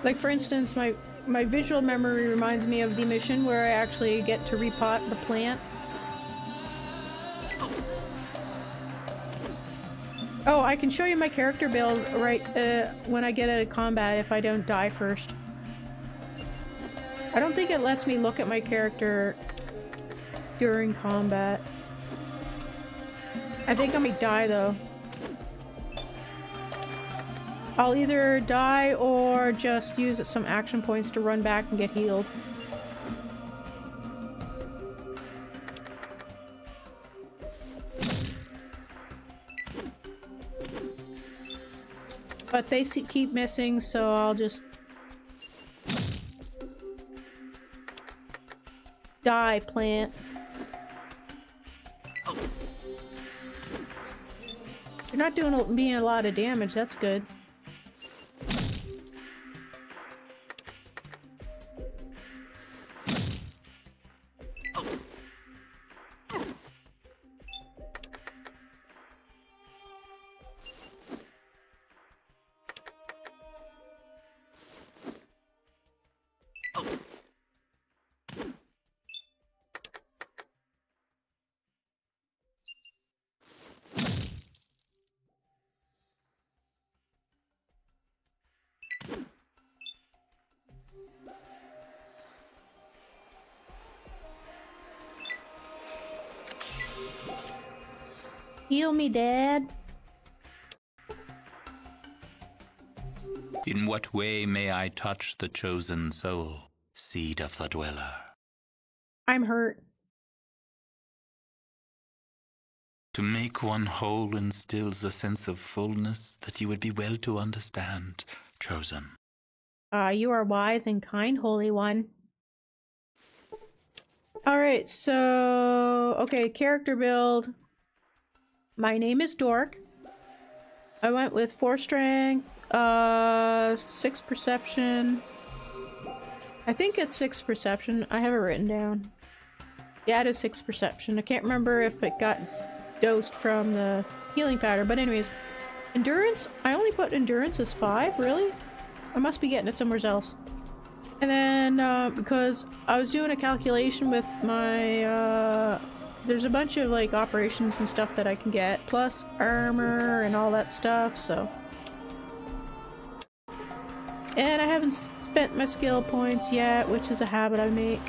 Like, for instance, my visual memory reminds me of the mission where I actually get to repot the plant. Oh, I can show you my character build right when I get out of combat if I don't die first. I don't think it lets me look at my character during combat. I think I might die though. I'll either die or just use some action points to run back and get healed. But they keep missing, so I'll just die, plant. You're not doing me a lot of damage, that's good. Heal me, Dad. In what way may I touch the chosen soul, seed of the dweller? I'm hurt. To make one whole instills a sense of fullness that you would be well to understand, chosen. You are wise and kind, Holy One. Alright, so... Okay, character build. My name is Dork. I went with 4 strength, 6 perception. I think it's 6 perception. I have it written down. Yeah, it is 6 perception. I can't remember if it got dosed from the healing powder, but anyways. Endurance? I only put endurance as 5, really? I must be getting it somewhere else. And then, because I was doing a calculation with my, there's a bunch of, like, operations and stuff that I can get, plus armor and all that stuff, so. And I haven't spent my skill points yet, which is a habit I make.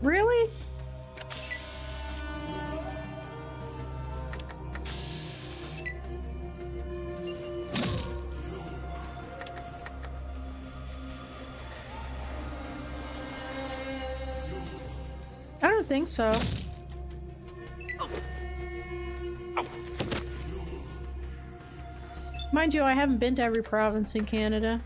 Really? I don't think so. Mind you, I haven't been to every province in Canada.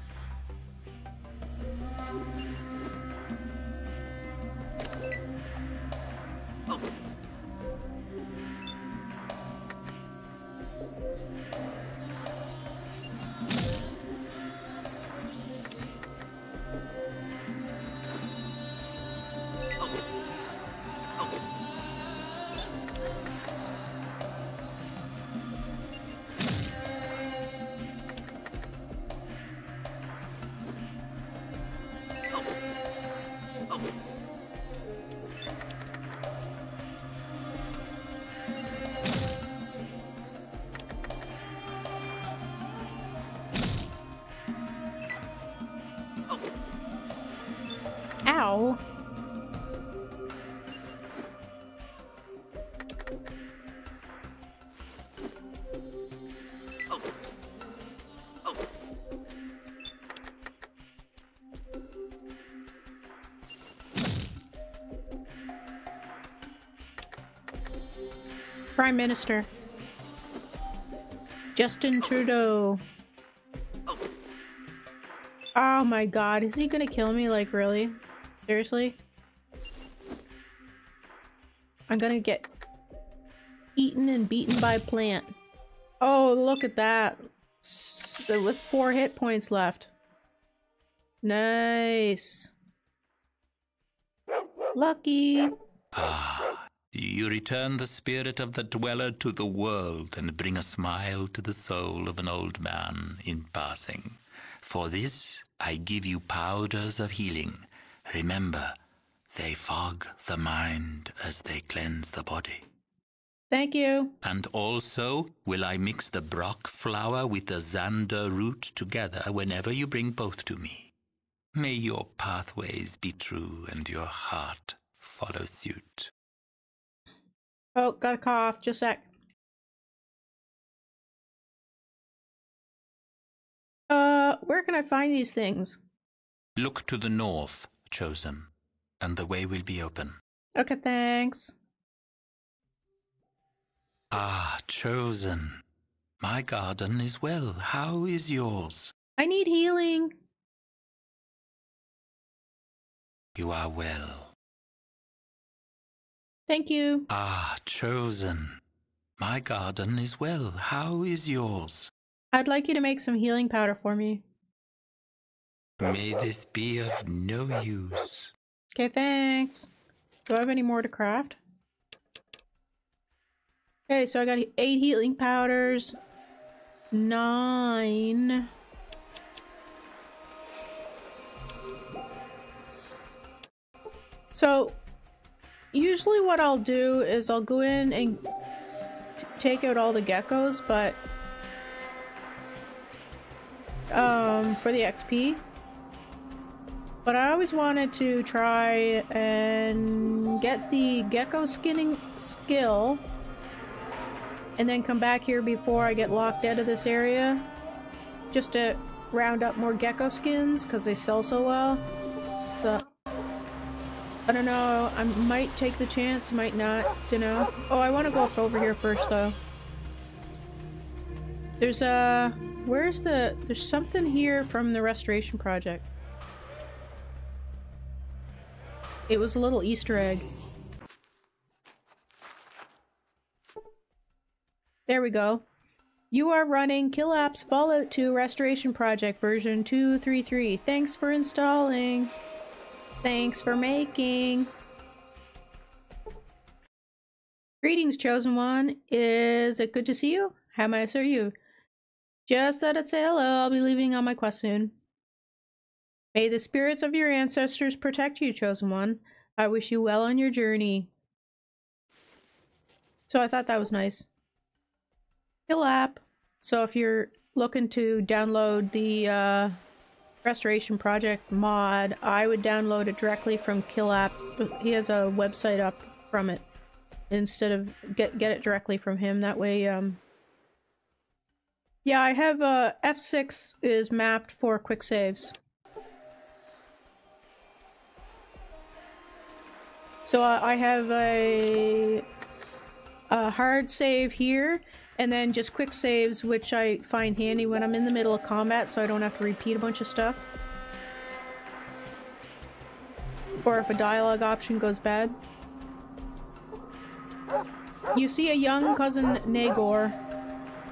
Ow. Prime Minister. Justin Trudeau. Oh my god, is he gonna kill me? Like, really? Seriously? I'm gonna get eaten and beaten by a plant. Oh, look at that. So with 4 hit points left. Nice. Lucky. Ah, you return the spirit of the dweller to the world and bring a smile to the soul of an old man in passing. For this, I give you powders of healing. Remember, they fog the mind as they cleanse the body. Thank you. And also, will I mix the Brock flower with the Xander root together whenever you bring both to me. May your pathways be true and your heart follow suit. Oh, got a cough. Just a sec. Where can I find these things? Look to the north, chosen, and the way will be open. Okay, thanks. Ah, chosen. My garden is well. How is yours? I need healing. You are well. Thank you. Ah, chosen. My garden is well. How is yours? I'd like you to make some healing powder for me. May this be of no use. Okay, thanks. Do I have any more to craft? Okay, so I got 8 healing powders. 9. So, usually what I'll do is I'll go in and take out all the geckos, but for the XP. But I always wanted to try and get the gecko skinning skill and then come back here before I get locked out of this area just to round up more gecko skins because they sell so well. So I don't know, I might take the chance, might not, dunno. Oh, I want to go up over here first though. There's there's something here from the restoration project. It was a little Easter egg. There we go. You are running Killap's Fallout 2 Restoration Project version 233. Thanks for installing. Thanks for making. Greetings, Chosen One. Is it good to see you? How may I serve you? Just thought I'd say hello. I'll be leaving on my quest soon. May the spirits of your ancestors protect you, Chosen One. I wish you well on your journey. So I thought that was nice. Killap. So if you're looking to download the Restoration Project mod, I would download it directly from Killap. He has a website up from it instead of get it directly from him. That way, yeah, I have F6 is mapped for quick saves. So I have a hard save here, and then just quick saves, which I find handy when I'm in the middle of combat, so I don't have to repeat a bunch of stuff. Or if a dialogue option goes bad. You see a young cousin Nagor.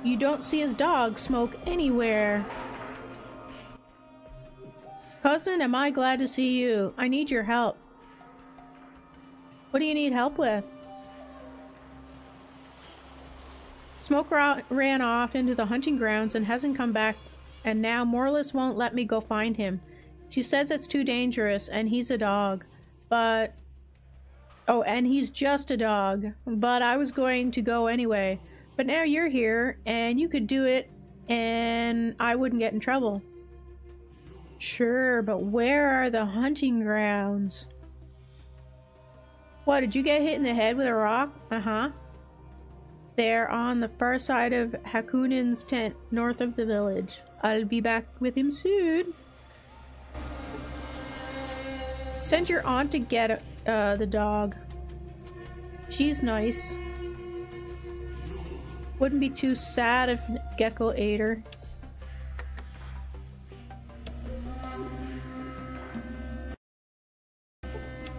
You don't see his dog Smoke anywhere. Cousin, am I glad to see you? I need your help. What do you need help with? Smoke ran off into the hunting grounds and hasn't come back, and now Morless won't let me go find him. She says it's too dangerous, and he's a dog. But... oh, and he's just a dog. But I was going to go anyway. But now you're here, and you could do it, and I wouldn't get in trouble. Sure, but where are the hunting grounds? What, did you get hit in the head with a rock? Uh-huh. They're on the far side of Hakunen's tent, north of the village. I'll be back with him soon. Send your aunt to get the dog. She's nice. Wouldn't be too sad if Gecko ate her.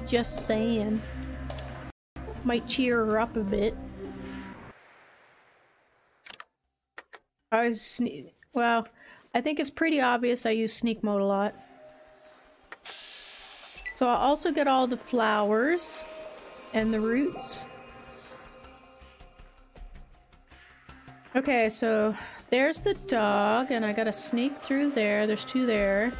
Just saying. Might cheer her up a bit. Well, I think it's pretty obvious I use sneak mode a lot. So I'll also get all the flowers and the roots. Okay, so there's the dog, and I gotta sneak through there. There's two there.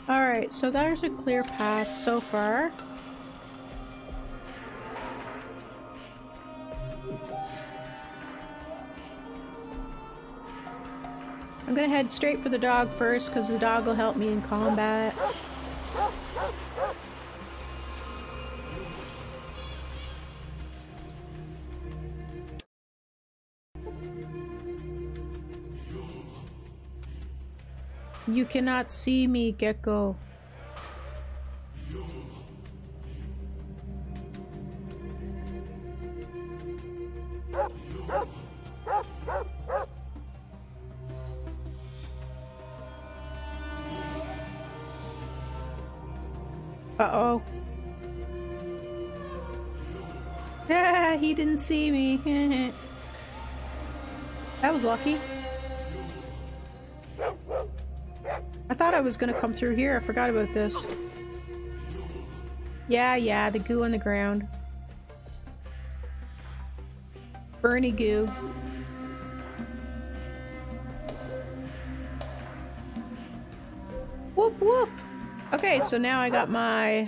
Alright, so there's a clear path so far. I'm gonna head straight for the dog first, because the dog will help me in combat. You cannot see me, Gecko. Uh-oh. Ah, he didn't see me. That was lucky. I thought I was gonna come through here. I forgot about this. Yeah, the goo on the ground. Burny goo. whoop! Okay, so now I got my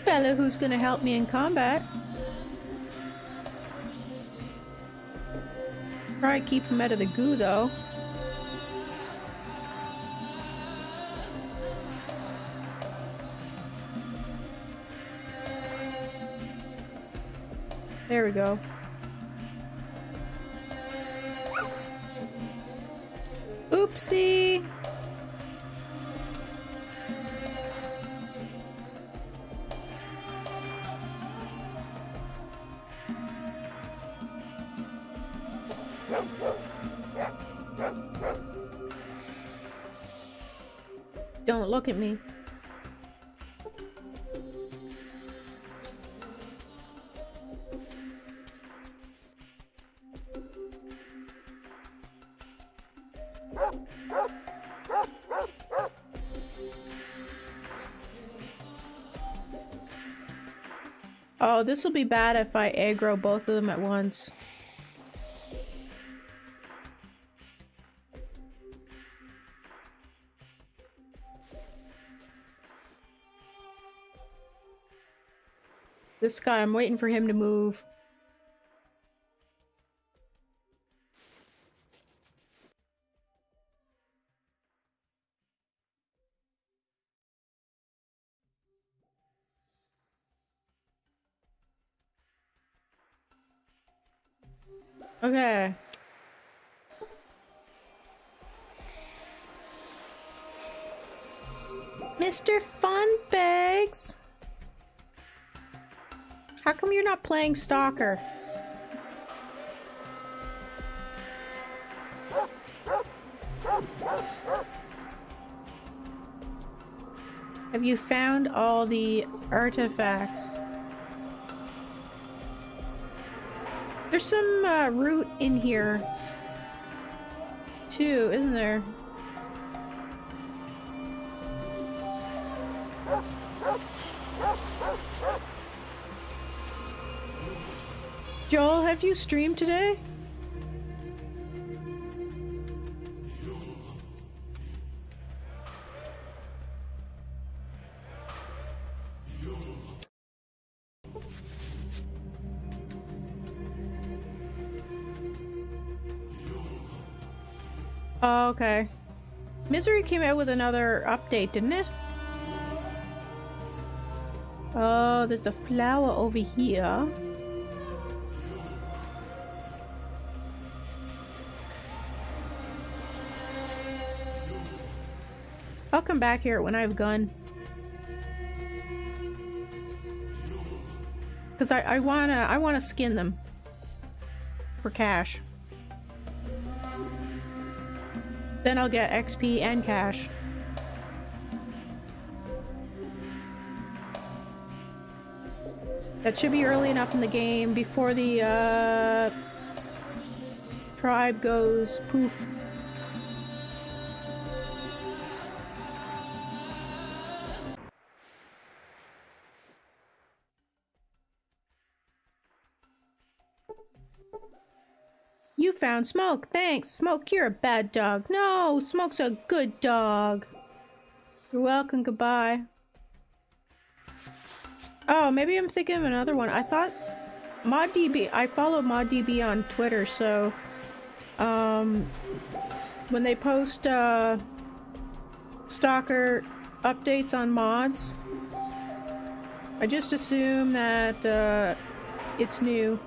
fella who's gonna help me in combat. Try to keep him out of the goo, though. There we go. Oopsie! Don't look at me. Oh, this will be bad if I aggro both of them at once. This guy, I'm waiting for him to move. Okay. Mr. Funbags! How come you're not playing Stalker? Have you found all the artifacts? There's some root in here too, isn't there? Joel, have you streamed today? Oh, okay. Misery came out with another update, didn't it? Oh, there's a flower over here. I'll come back here when I have a gun. Cause I wanna skin them for cash. Then I'll get XP and cash. That should be early enough in the game before the tribe goes poof. You found Smoke. Thanks. Smoke, you're a bad dog. No, Smoke's a good dog. You're welcome. Goodbye. Oh, maybe I'm thinking of another one. I thought ModDB. I follow ModDB on Twitter, so when they post Stalker updates on mods, I just assume that it's new.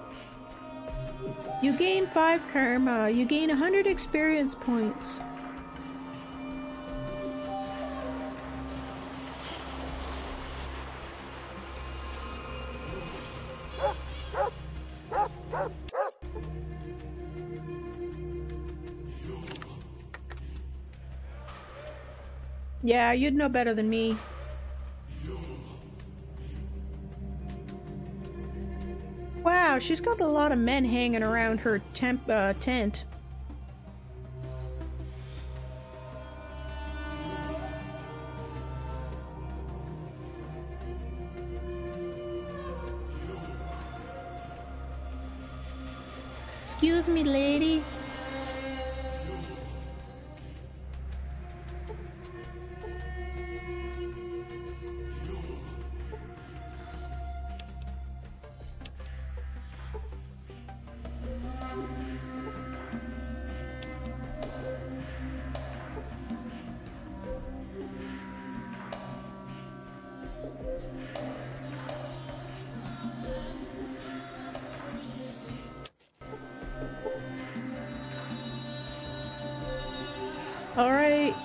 You gain 5 karma. You gain 100 experience points. Yeah, you'd know better than me. Wow, she's got a lot of men hanging around her tent. Excuse me, lady. Alright.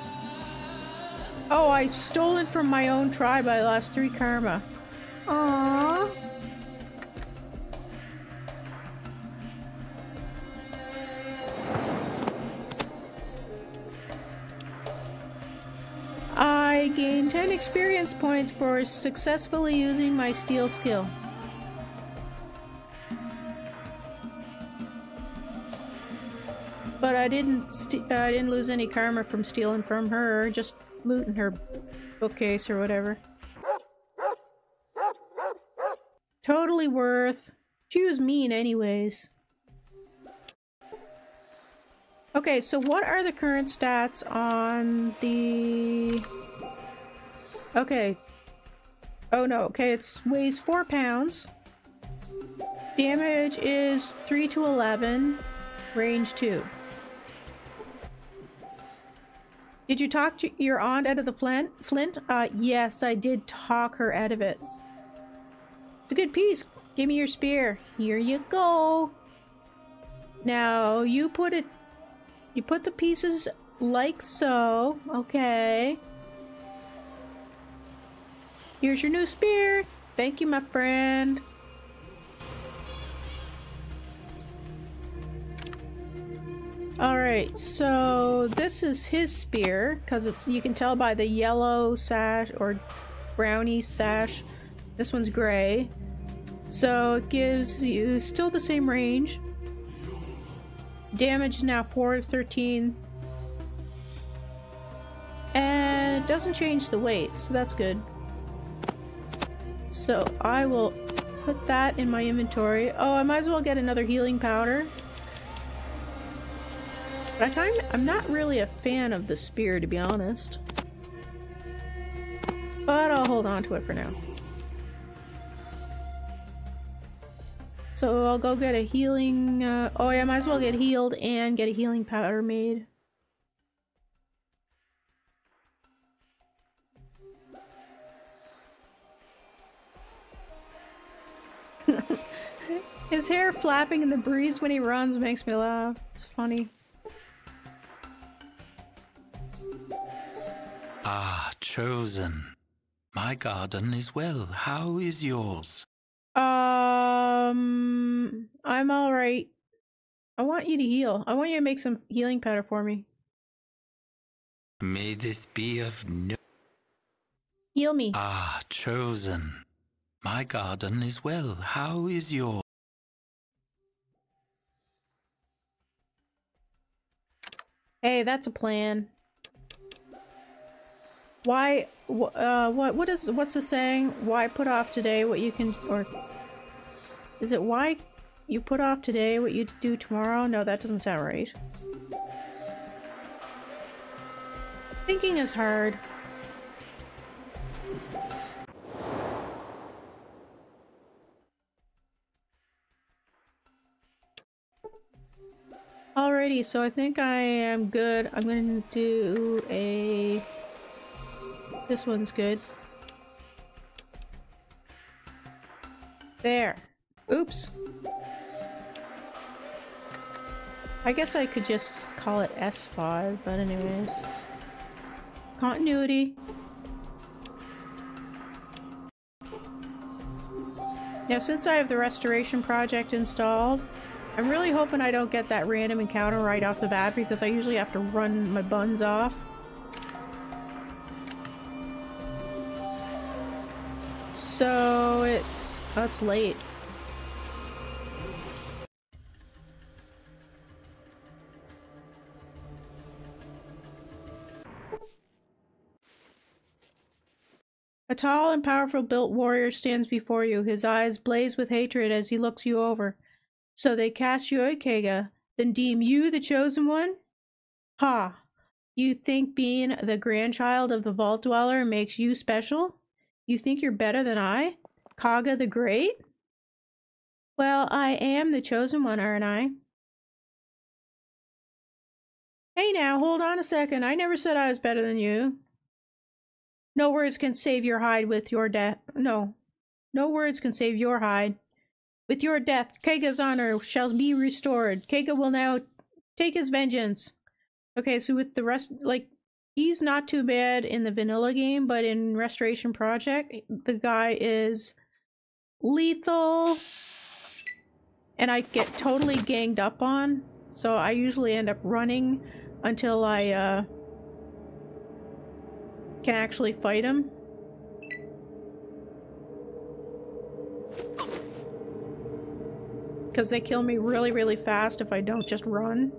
Oh, I stole it from my own tribe. I lost 3 karma. Aww. I gained 10 experience points for successfully using my steal skill. But I didn't lose any karma from stealing from her, just looting her bookcase or whatever. Totally worth. She was mean anyways. Okay, so what are the current stats on the... Okay. Oh no, okay, it weighs 4 pounds. Damage is 3 to 11. Range 2. Did you talk to your aunt out of the flint? Yes, I did talk her out of it. It's a good piece. Give me your spear. Here you go. Now, you put the pieces like so. Okay. Here's your new spear. Thank you, my friend. Alright, so this is his spear, because you can tell by the yellow sash, or brownie sash. This one's gray. So it gives you still the same range. Damage now 4 to 13. And it doesn't change the weight, so that's good. So I will put that in my inventory. Oh, I might as well get another healing powder. But I'm not really a fan of the spear, to be honest. But I'll hold on to it for now. So I'll go get a healing... oh yeah, I might as well get healed and get a healing powder made. His hair flapping in the breeze when he runs makes me laugh. It's funny. Ah, chosen. My garden is well. How is yours? I'm alright. I want you to heal. I want you to make some healing powder for me. May this be of no... Heal me. Ah, chosen. My garden is well. How is yours? Hey, that's a plan. Why, what's the saying? Why put off today what you can, or is it why you put off today what you do tomorrow? No, that doesn't sound right. Thinking is hard. Alrighty, so I think I am good. I'm going to do a... This one's good. There. Oops. I guess I could just call it S5, but anyways. Continuity. Now, since I have the restoration project installed, I'm really hoping I don't get that random encounter right off the bat, because I usually have to run my buns off. So it's late. A tall and powerful built warrior stands before you. His eyes blaze with hatred as he looks you over. So they cast you out, Kega, then deem you the chosen one? Ha! You think being the grandchild of the Vault Dweller makes you special? You think you're better than I? Kaga the Great? Well, I am the chosen one, aren't I? Hey now, hold on a second. I never said I was better than you. No words can save your hide with your death. No. No words can save your hide. With your death, Kega's honor shall be restored. Kega will now take his vengeance. Okay, so with the rest, like, he's not too bad in the vanilla game, but in Restoration Project, the guy is lethal, and I get totally ganged up on, so I usually end up running until I can actually fight him. Because they kill me really, really fast if I don't just run.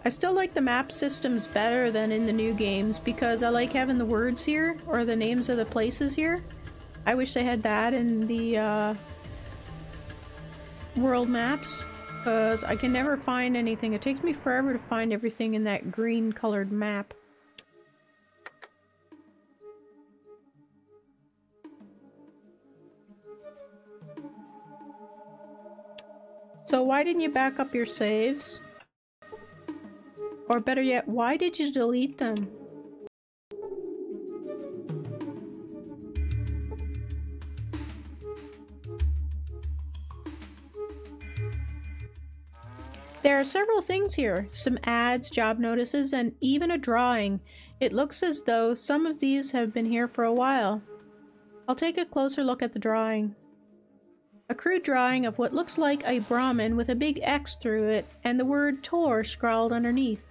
I still like the map systems better than in the new games because I like having the words here, or the names of the places here. I wish they had that in the world maps, because I can never find anything. It takes me forever to find everything in that green colored map. So why didn't you back up your saves? Or better yet, why did you delete them? There are several things here. Some ads, job notices, and even a drawing. It looks as though some of these have been here for a while. I'll take a closer look at the drawing. A crude drawing of what looks like a Brahmin with a big X through it and the word Tor scrawled underneath.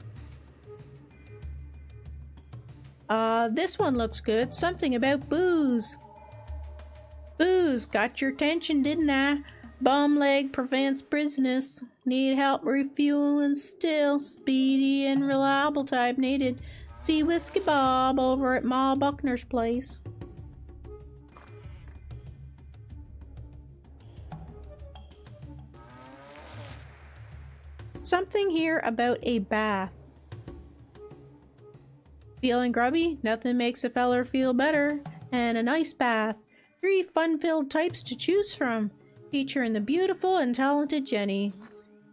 This one looks good. Something about booze. Booze, got your attention, didn't I? Bum leg prevents business. Need help refueling still. Speedy and reliable type needed. See Whiskey Bob over at Ma Buckner's place. Something here about a bath. Feeling grubby? Nothing makes a feller feel better. And a nice bath. 3 fun-filled types to choose from. Featuring the beautiful and talented Jenny.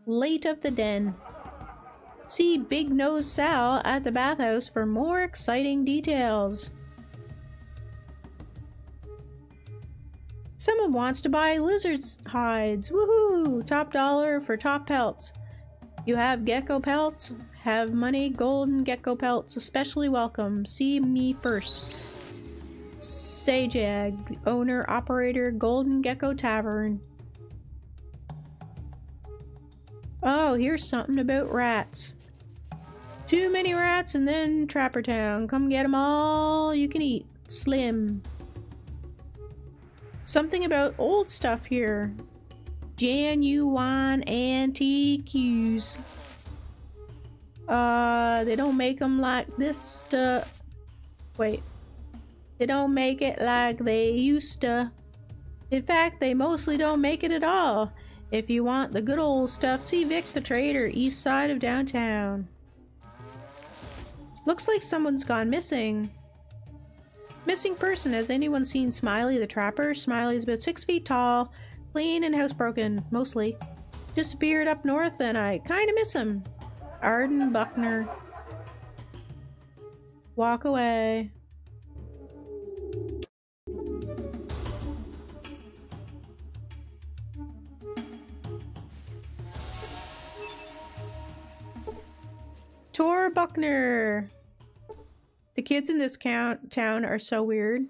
Late of the den. See Big Nose Sal at the bathhouse for more exciting details. Someone wants to buy lizard's hides. Woohoo! Top dollar for top pelts. You have gecko pelts? Have money, golden gecko pelts, especially welcome. See me first. Sajag, owner, operator, Golden Gecko Tavern. Oh, here's something about rats. Too many rats and then Trapper Town. Come get 'em all you can eat. Slim. Something about old stuff here. Genuine antiques. They don't make them like this stuff. Wait. They don't make it like they used to. In fact, they mostly don't make it at all. If you want the good old stuff, see Vic the Trader, east side of downtown. Looks like someone's gone missing. Missing person. Has anyone seen Smiley the Trapper? Smiley's about 6 feet tall, clean and housebroken, mostly. Disappeared up north and I kinda miss him. Arden Buckner. Walk away. Tor Buckner. The kids in this town are so weird.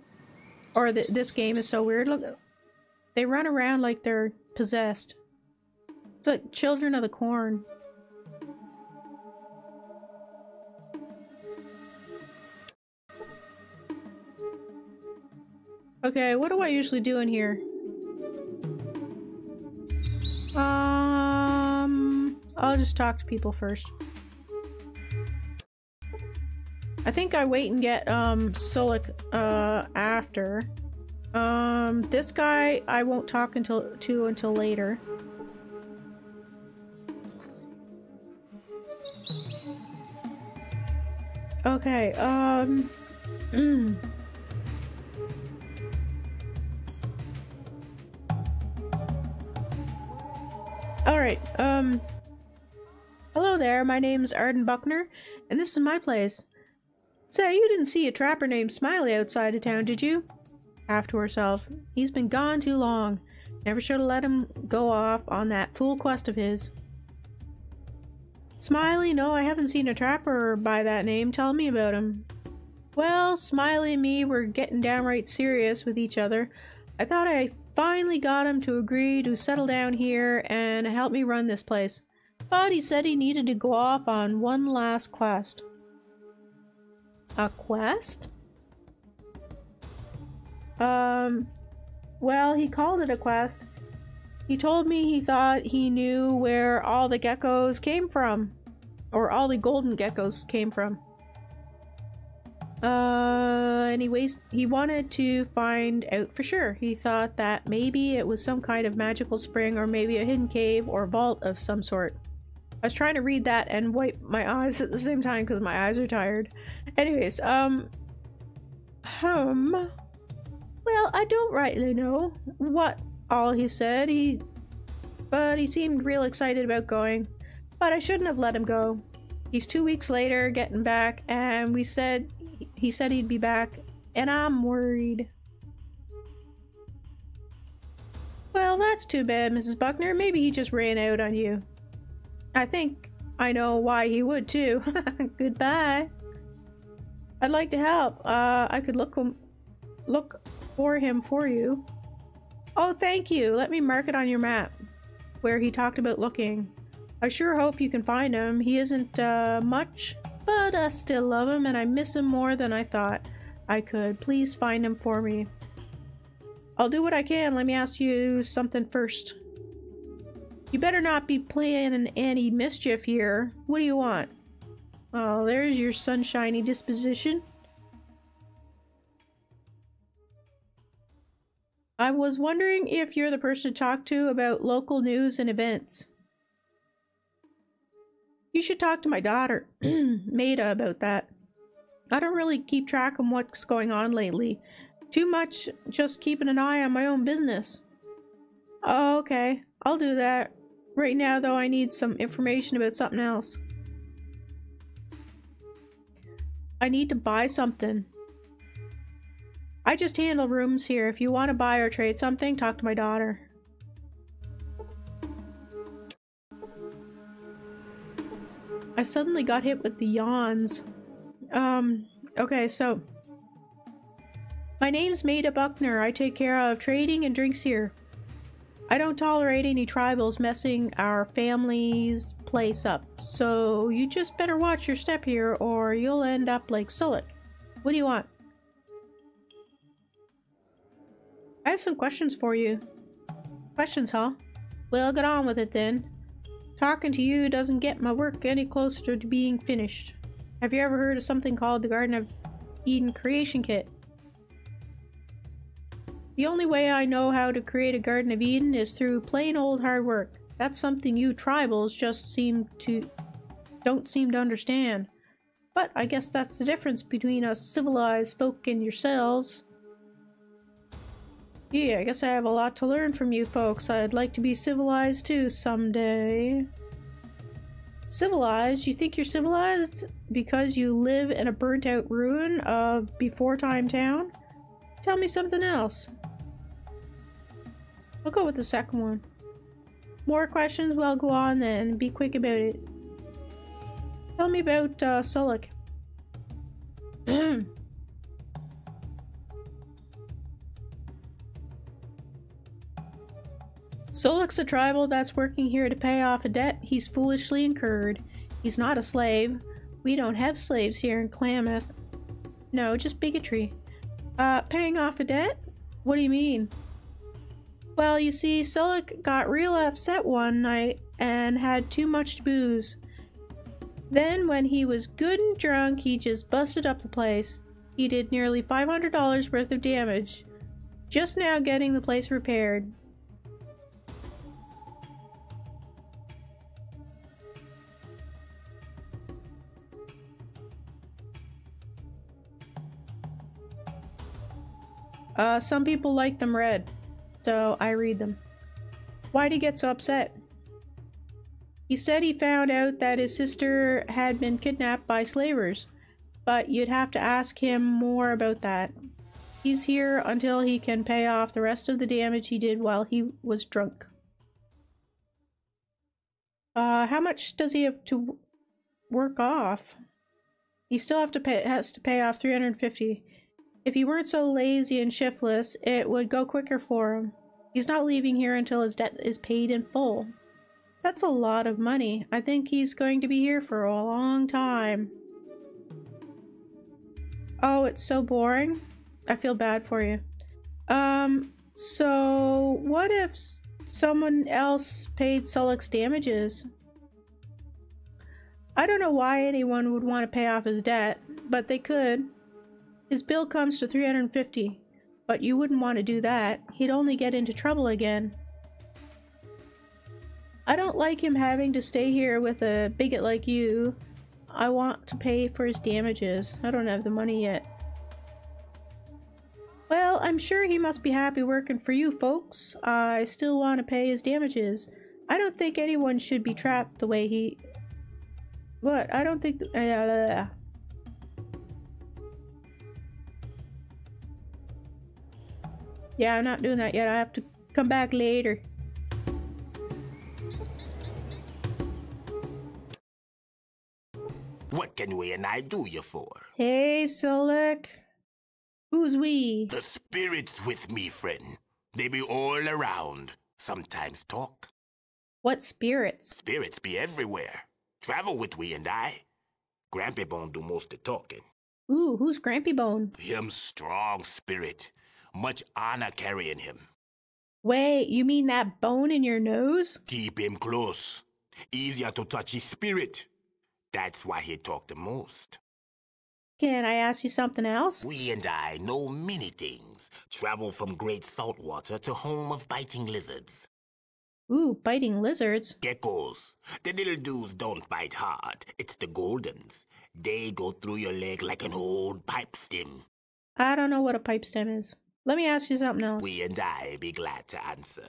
Or this game is so weird. Look, they run around like they're possessed. It's like Children of the Corn. Okay, what do I usually do in here? I'll just talk to people first. I think I wait and get Sulik after. This guy I won't talk until later. Okay, Alright, hello there, my name's Arden Buckner, And this is my place. Say, you didn't see a trapper named Smiley outside of town, did you? Half to herself. He's been gone too long. Never should have let him go off on that fool quest of his. Smiley? No, I haven't seen a trapper by that name. Tell me about him. Well, Smiley and me were getting downright serious with each other. I thought I finally got him to agree to settle down here and help me run this place. But he said he needed to go off on one last quest. A quest? Well, he called it a quest. He told me he thought he knew where all the geckos came from. Or all the golden geckos came from. Anyways, he wanted to find out for sure. He thought that maybe it was some kind of magical spring or maybe a hidden cave or vault of some sort. I was trying to read that and wipe my eyes at the same time because my eyes are tired. Anyways, well, I don't rightly know what all he said, but he seemed real excited about going. But I shouldn't have let him go. He's 2 weeks later getting back, and he said he'd be back, and I'm worried. Well, that's too bad, Mrs. Buckner. Maybe he just ran out on you. I think I know why he would, too. Goodbye. I'd like to help. I could look for him for you. Oh, thank you. Let me mark it on your map, where he talked about looking. I sure hope you can find him. He isn't much, but I still love him, and I miss him more than I thought I could. Please find him for me. I'll do what I can. Let me ask you something first. You better not be planning any mischief here. What do you want? Oh, there's your sunshiny disposition. I was wondering if you're the person to talk to about local news and events. You should talk to my daughter, Maida, about that. I don't really keep track of what's going on lately. Too much just keeping an eye on my own business. Oh, okay. I'll do that. Right now, though, I need some information about something else. I need to buy something. I just handle rooms here. If you want to buy or trade something, talk to my daughter. I suddenly got hit with the yawns. Okay, so my name's Maida Buckner. I take care of trading and drinks here. I don't tolerate any tribals messing our family's place up, so you just better watch your step here or you'll end up like Sulik. What do you want? I have some questions for you. Questions, huh? Well, get on with it then. Talking to you doesn't get my work any closer to being finished. Have you ever heard of something called the Garden of Eden Creation Kit? The only way I know how to create a Garden of Eden is through plain old hard work. That's something you tribals just don't seem to understand. But I guess that's the difference between us civilized folk and yourselves. Yeah, I guess I have a lot to learn from you folks. I'd like to be civilized too someday. Civilized? You think you're civilized because you live in a burnt out ruin of before-time town? Tell me something else. I'll go with the second one. More questions? Well, go on then. Be quick about it. Tell me about Sulik. Sulik's a tribal that's working here to pay off a debt he's foolishly incurred. He's not a slave. We don't have slaves here in Klamath. No, just bigotry. Paying off a debt? What do you mean? Well, you see, Sulik got real upset one night and had too much booze. Then, when he was good and drunk, he just busted up the place. He did nearly $500 worth of damage, just now getting the place repaired. Some people like them red, so I read them. Why'd he get so upset? He said he found out that his sister had been kidnapped by slavers, but you'd have to ask him more about that. He's here until he can pay off the rest of the damage he did while he was drunk. How much does he have to work off? He still has to pay off 350. If he weren't so lazy and shiftless, it would go quicker for him. He's not leaving here until his debt is paid in full. That's a lot of money. I think he's going to be here for a long time. Oh, it's so boring. I feel bad for you. So what if someone else paid Sulik's damages? I don't know why anyone would want to pay off his debt, but they could. His bill comes to 350, but you wouldn't want to do that. He'd only get into trouble again. I don't like him having to stay here with a bigot like you. I want to pay for his damages. I don't have the money yet. Well, I'm sure he must be happy working for you folks. I still want to pay his damages. I don't think anyone should be trapped the way he... What? I don't think... Yeah, I'm not doing that yet. I have to come back later. What can we and I do you for? Hey, Sulik. Who's we? The spirits with me, friend. They be all around. Sometimes talk. What spirits? Spirits be everywhere. Travel with we and I. Grampy Bone do most of talking. Ooh, who's Grampy Bone? Him strong spirit. Much honor carrying him. Wait, you mean that bone in your nose? Keep him close. Easier to touch his spirit. That's why he talk the most. Can I ask you something else? We and I know many things. Travel from great saltwater to home of biting lizards. Ooh, biting lizards. Geckos. The little dudes don't bite hard. It's the goldens. They go through your leg like an old pipe stem. I don't know what a pipe stem is. Let me ask you something else. We and I be glad to answer.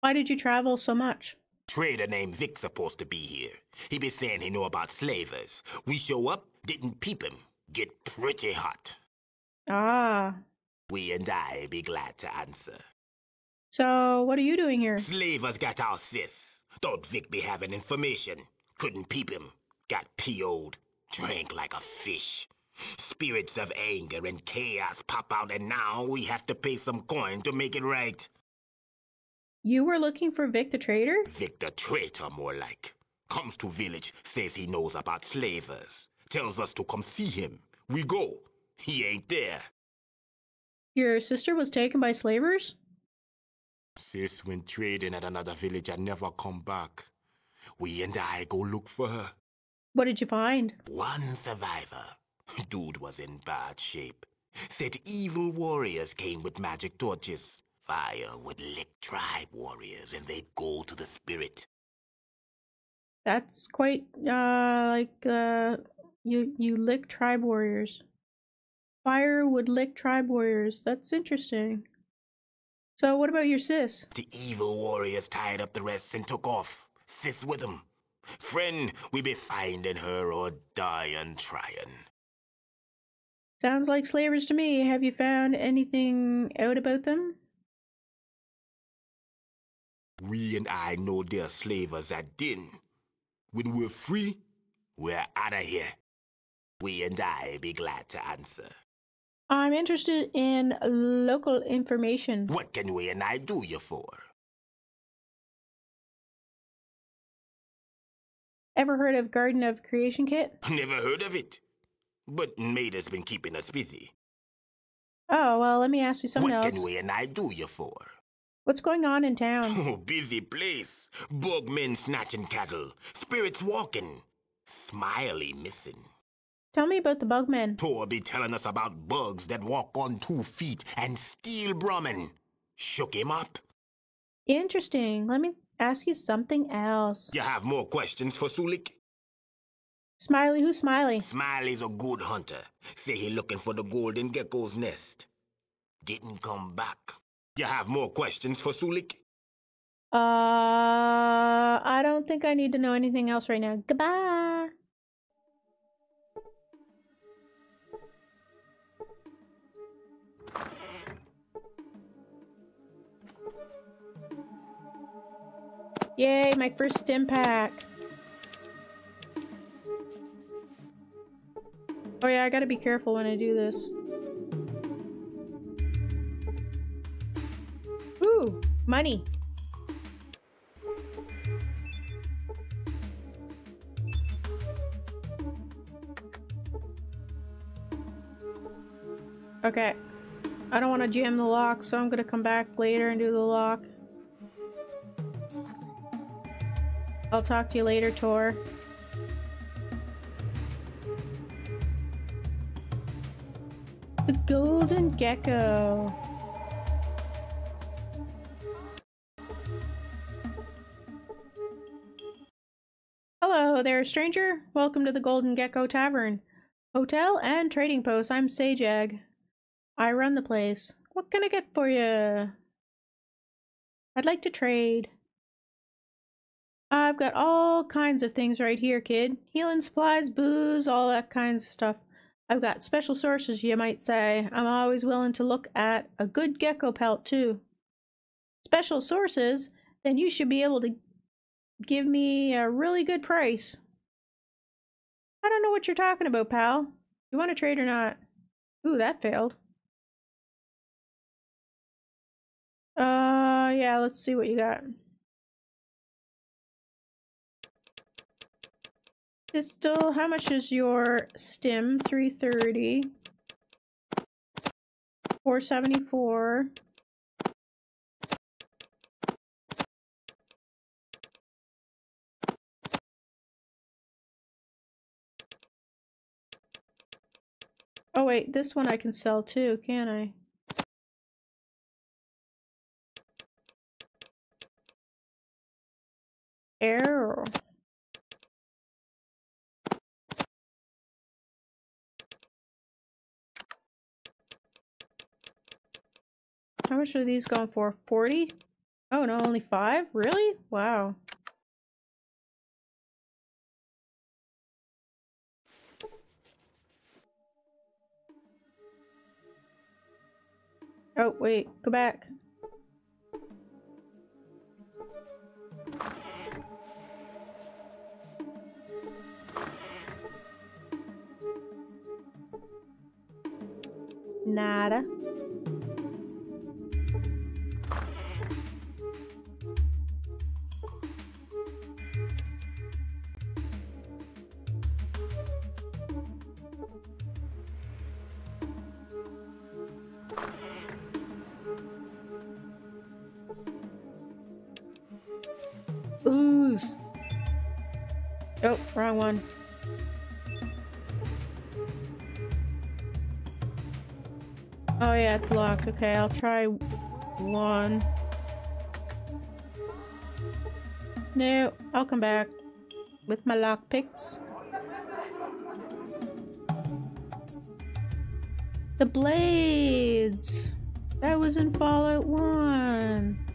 Why did you travel so much? Trader named Vic supposed to be here. He be saying he know about slavers. We show up, didn't peep him. Get pretty hot. Ah. We and I be glad to answer. So, what are you doing here? Slavers got our sis. Thought Vic be having information. Couldn't peep him. Got PO'd. Drank like a fish. Spirits of anger and chaos pop out, and now we have to pay some coin to make it right. You were looking for Vic the Trader? Vic the Traitor, more like. Comes to village, says he knows about slavers. Tells us to come see him. We go. He ain't there. Your sister was taken by slavers? Sis went trading at another village and never come back. We and I go look for her. What did you find? One survivor. Dude was in bad shape. Said evil warriors came with magic torches. Fire would lick tribe warriors and they'd go to the spirit. That's quite, you lick tribe warriors. Fire would lick tribe warriors. That's interesting. So what about your sis? The evil warriors tied up the rest and took off. Sis with them. Friend, we be finding her or dying trying. Sounds like slavers to me. Have you found anything out about them? We and I know they're slavers at Din. When we're free, we're out of here. We and I be glad to answer. I'm interested in local information. What can we and I do you for? Ever heard of Garden of Creation Kit? Never heard of it. But Maida's been keeping us busy. Oh, well, let me ask you something else. What can we and I do you for? What's going on in town? Oh, busy place. Bugmen snatching cattle. Spirits walking. Smiley missing. Tell me about the bugmen. Tor be telling us about bugs that walk on 2 feet and steal Brahmin. Shook him up. Interesting. Let me ask you something else. You have more questions for Sulik? Smiley, who's Smiley? Smiley's a good hunter. Say he looking for the golden gecko's nest. Didn't come back. You have more questions for Sulik? I don't think I need to know anything else right now. Goodbye! Yay, my first stim pack! Oh yeah, I gotta be careful when I do this. Ooh, money! Okay. I don't want to jam the lock, so I'm gonna come back later and do the lock. I'll talk to you later, Tor. The golden gecko. Hello there, stranger. Welcome to the Golden Gecko Tavern, Hotel and Trading Post. I'm Sajag. I run the place. What can I get for you? I'd like to trade. I've got all kinds of things right here, kid. Healing supplies, booze, all that kinds of stuff. I've got special sources, you might say. I'm always willing to look at a good gecko pelt, too. Special sources? Then you should be able to give me a really good price. I don't know what you're talking about, pal. You want to trade or not? Ooh, that failed. Yeah, let's see what you got. Pistol, how much is your stim? 330. 474. Oh wait, this one I can sell too, can I? Arrow. How much are these going for? 40? Oh no, only 5? Really? Wow. Oh, wait. Go back. Nada. Ooze. Oh, wrong one. Oh yeah, it's locked. Okay, I'll try one. No, I'll come back with my lockpicks. The blades! That was in Fallout 1.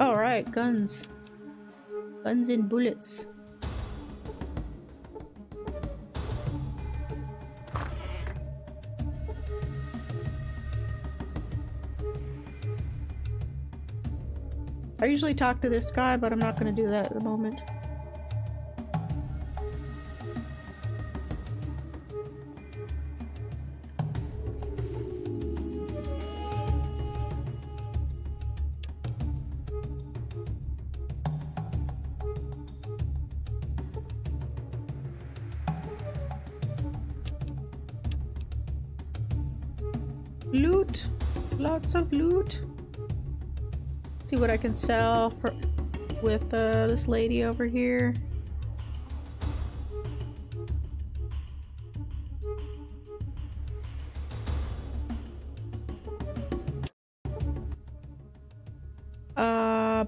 Alright, guns. Guns and bullets. I usually talk to this guy, but I'm not going to do that at the moment. Loot! Lots of loot! See what I can sell for, with this lady over here.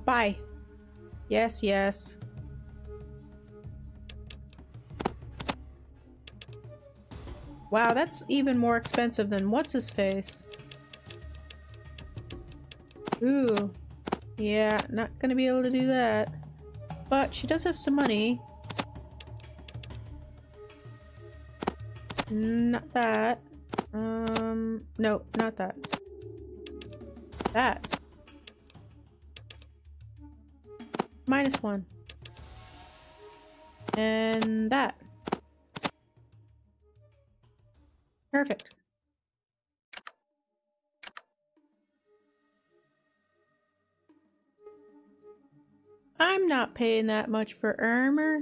Buy. Yes, yes. Wow, that's even more expensive than what's-his-face. Ooh. Yeah, not gonna be able to do that. But she does have some money. Not that. No, not that. That. -1. And that. Perfect. I'm not paying that much for armor.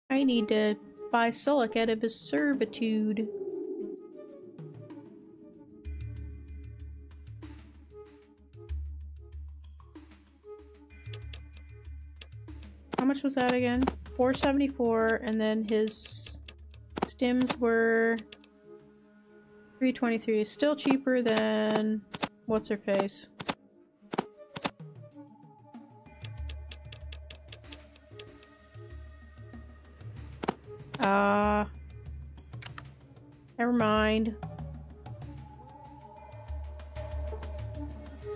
I need to buy Sulik out of his servitude. How much was that again? 474, and then his stims were 323. Still cheaper than what's-her-face. Never mind.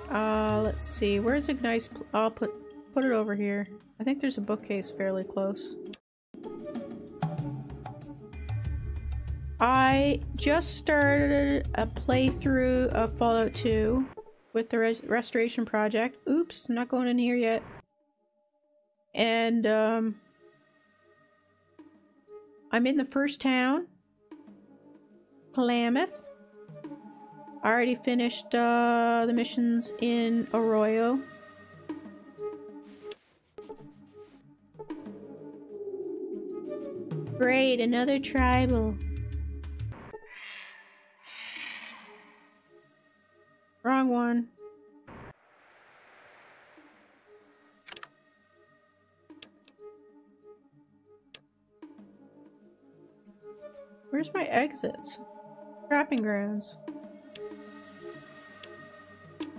Let's see. Where's a nice I'll put it over here. I think there's a bookcase fairly close. I just started a playthrough of Fallout 2 with the restoration project. Oops, I'm not going in here yet. And, I'm in the first town. Klamath. I already finished, the missions in Arroyo. Great, another tribal. Wrong one. Where's my exits? Trapping grounds.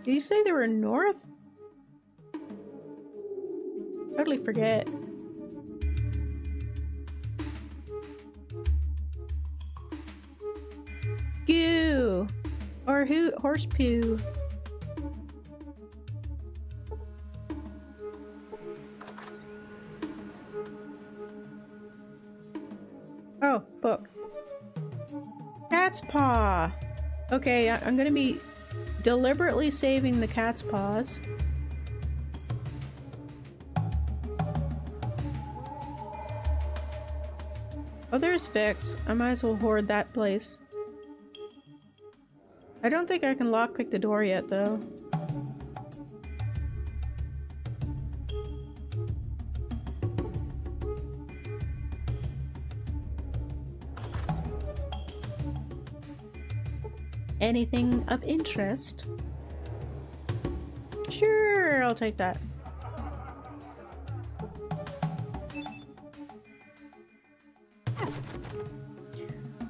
Did you say they were north? Totally forget. Goo! Or horse poo. Oh, book. Cat's paw. Okay, I'm gonna be deliberately saving the cat's paws. Oh, there's Vix. I might as well hoard that place. I don't think I can lockpick the door yet, though. Anything of interest? Sure, I'll take that.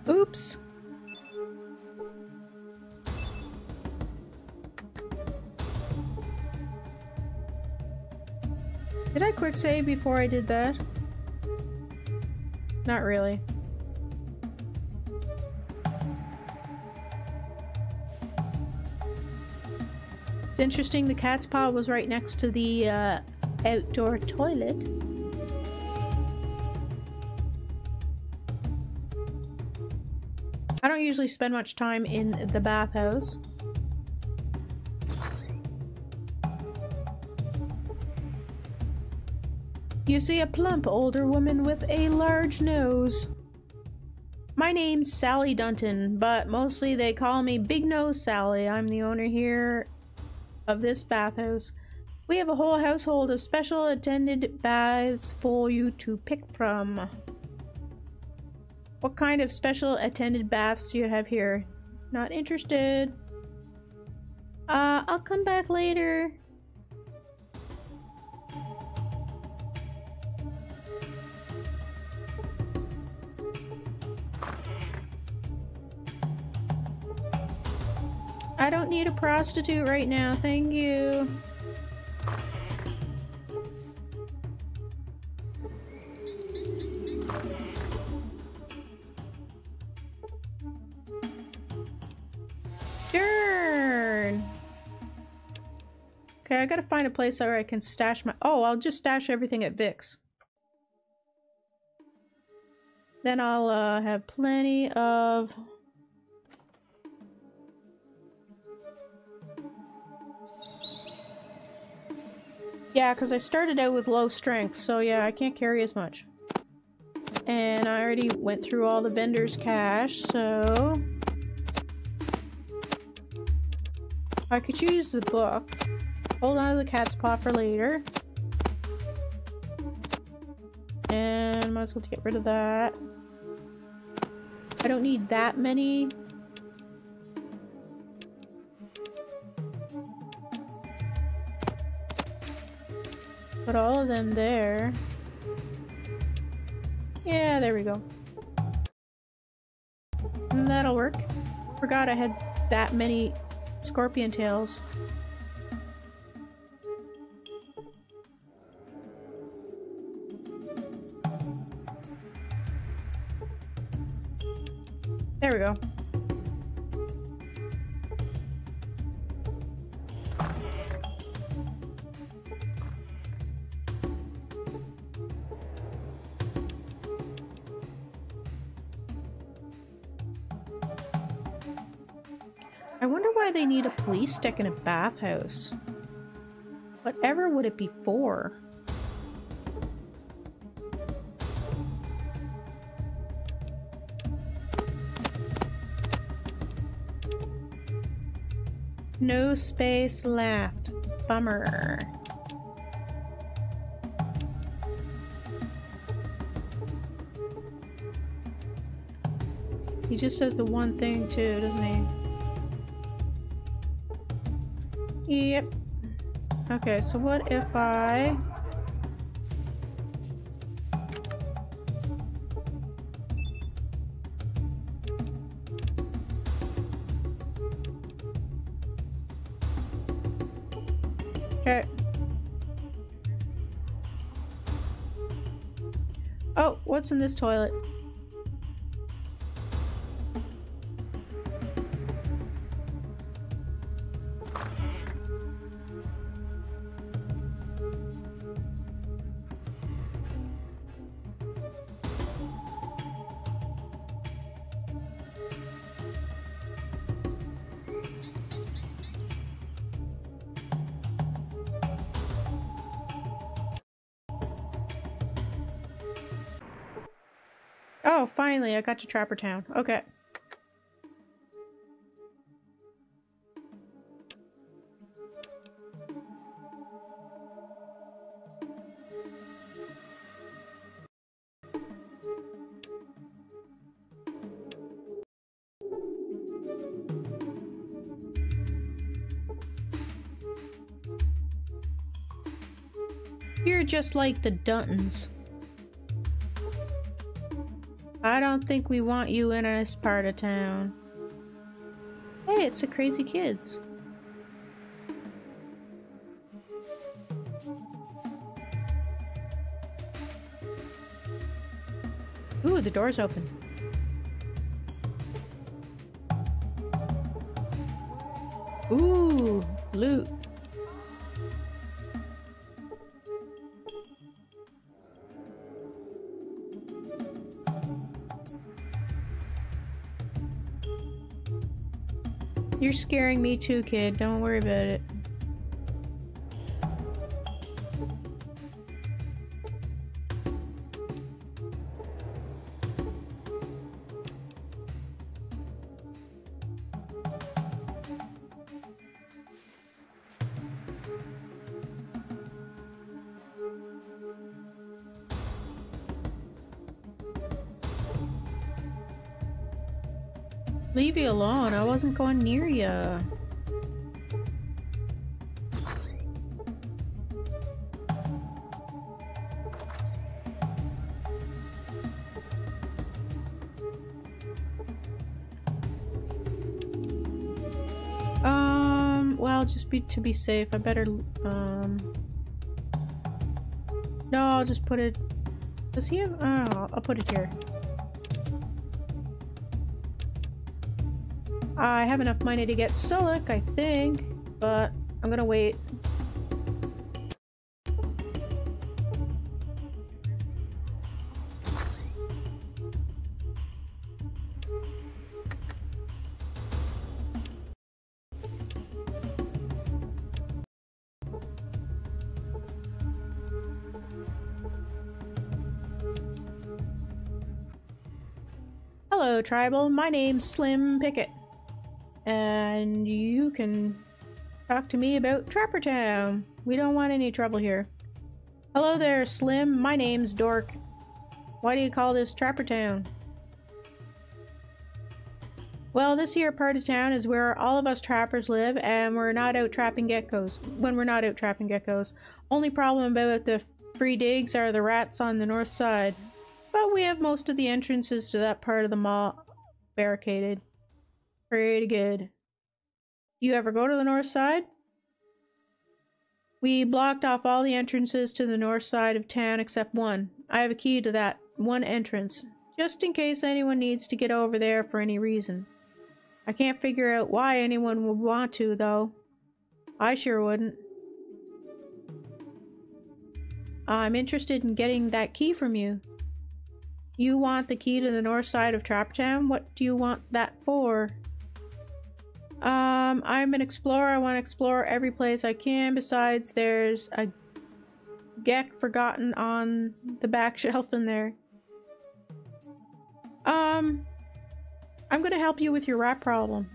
Oops. Did I quick save before I did that? Not really. It's interesting the cat's paw was right next to the outdoor toilet. I don't usually spend much time in the bathhouse. You see a plump older woman with a large nose. My name's Sally Denton, but mostly they call me Big Nose Sally. I'm the owner here of this bathhouse. We have a whole household of special attended baths for you to pick from. What kind of special attended baths do you have here? Not interested. I'll come back later. I don't need a prostitute right now, thank you. Darn! Okay, I gotta find a place where I can stash my- Oh, I'll just stash everything at Vic's. Then I'll have plenty of... Yeah, because I started out with low strength, so yeah, I can't carry as much. And I already went through all the vendor's cash, so... I could use the book. Hold on to the cat's paw for later. And might as well get rid of that. I don't need that many. Put all of them there. Yeah, there we go. And that'll work. Forgot I had that many scorpion tails. There we go. I wonder why they need a police stick in a bathhouse. Whatever would it be for? No space left. Bummer. He just says the one thing too, doesn't he? Yep. Okay, so what if I... Okay. Oh, what's in this toilet? Oh, finally, I got to Trapper Town. Okay. You're just like the Duntons. I don't think we want you in this part of town. Hey, it's the crazy kids. Ooh, the door's open. Ooh, loot. You're scaring me too, kid. Don't worry about it. Leave you alone. I wasn't going near ya. Well, just to be safe, I better, no, I'll just put it, does he have, oh, I'll put it here. I have enough money to get Sulik, I think, but I'm gonna wait. Hello, Tribal. My name's Slim Pickett. And you can talk to me about Trapper Town. We don't want any trouble here. Hello there, Slim. My name's Dork. Why do you call this Trapper Town? Well, this here part of town is where all of us trappers live, and we're not out trapping geckos. When we're not out trapping geckos. Only problem about the free digs are the rats on the north side. But we have most of the entrances to that part of the mall barricaded. Pretty good. You ever go to the north side? We blocked off all the entrances to the north side of town except one. I have a key to that one entrance, just in case anyone needs to get over there for any reason. I can't figure out why anyone would want to, though. I sure wouldn't. I'm interested in getting that key from you. You want the key to the north side of Trapper Town? What do you want that for? I'm an explorer. I want to explore every place I can. Besides, there's a geck forgotten on the back shelf in there. I'm gonna help you with your rat problem.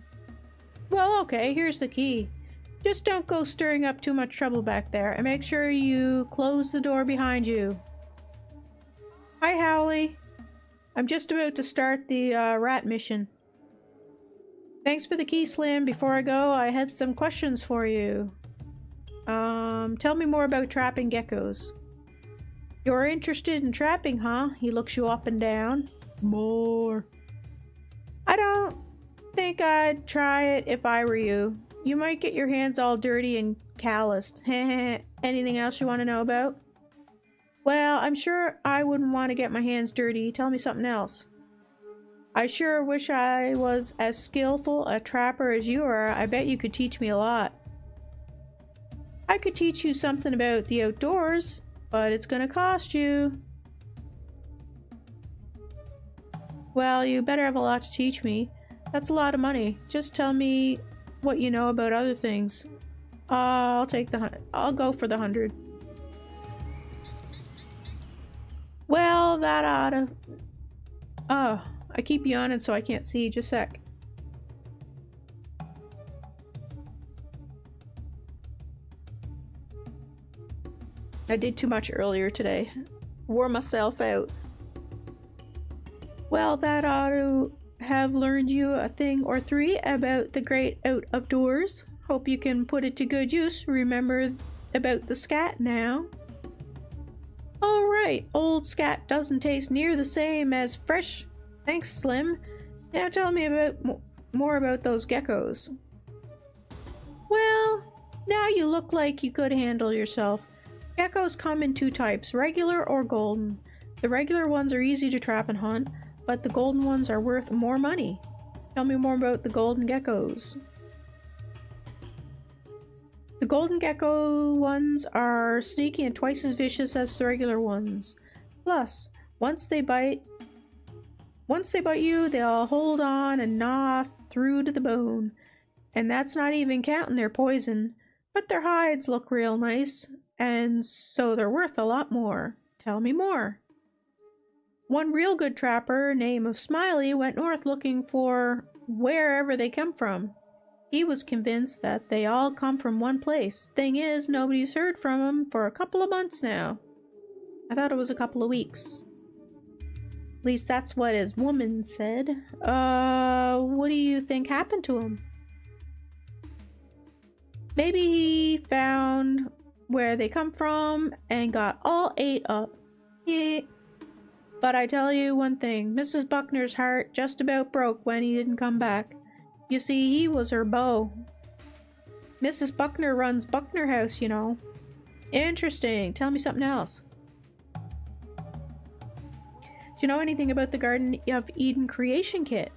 Well, okay, here's the key. Just don't go stirring up too much trouble back there, and make sure you close the door behind you. Hi, Howley. I'm just about to start the rat mission. Thanks for the key, Slim. Before I go, I have some questions for you. Tell me more about trapping geckos. You're interested in trapping, huh? He looks you up and down. More. I don't think I'd try it if I were you. You might get your hands all dirty and calloused. Anything else you want to know about? Well, I'm sure I wouldn't want to get my hands dirty. Tell me something else. I sure wish I was as skillful a trapper as you are. I bet you could teach me a lot. I could teach you something about the outdoors, but it's gonna cost you. Well, you better have a lot to teach me. That's a lot of money. Just tell me what you know about other things. I'll go for the 100. Well, that oughta... Oh, I keep yawning so I can't see. Just a sec. I did too much earlier today. Wore myself out. Well, that ought to have learned you a thing or three about the great out of doors. Hope you can put it to good use. Remember about the scat now. Oh right, old scat doesn't taste near the same as fresh. Thanks, Slim. Now tell me about more about those geckos. Well, now you look like you could handle yourself. Geckos come in two types, regular or golden. The regular ones are easy to trap and hunt, but the golden ones are worth more money. Tell me more about the golden geckos. The golden gecko ones are sneaky and twice as vicious as the regular ones. Plus, once they bite you, they'll hold on and gnaw through to the bone. And that's not even counting their poison. But their hides look real nice, and so they're worth a lot more. Tell me more. One real good trapper, named of Smiley, went north looking for wherever they come from. He was convinced that they all come from one place. Thing is, nobody's heard from him for a couple of months now. I thought it was a couple of weeks. At least that's what his woman said. What do you think happened to him? Maybe he found where they come from and got all ate up. Yeah. But I tell you one thing, Mrs. Buckner's heart just about broke when he didn't come back. You see, he was her beau. Mrs. Buckner runs Buckner House, you know. Interesting. Tell me something else. Do you know anything about the Garden of Eden creation kit?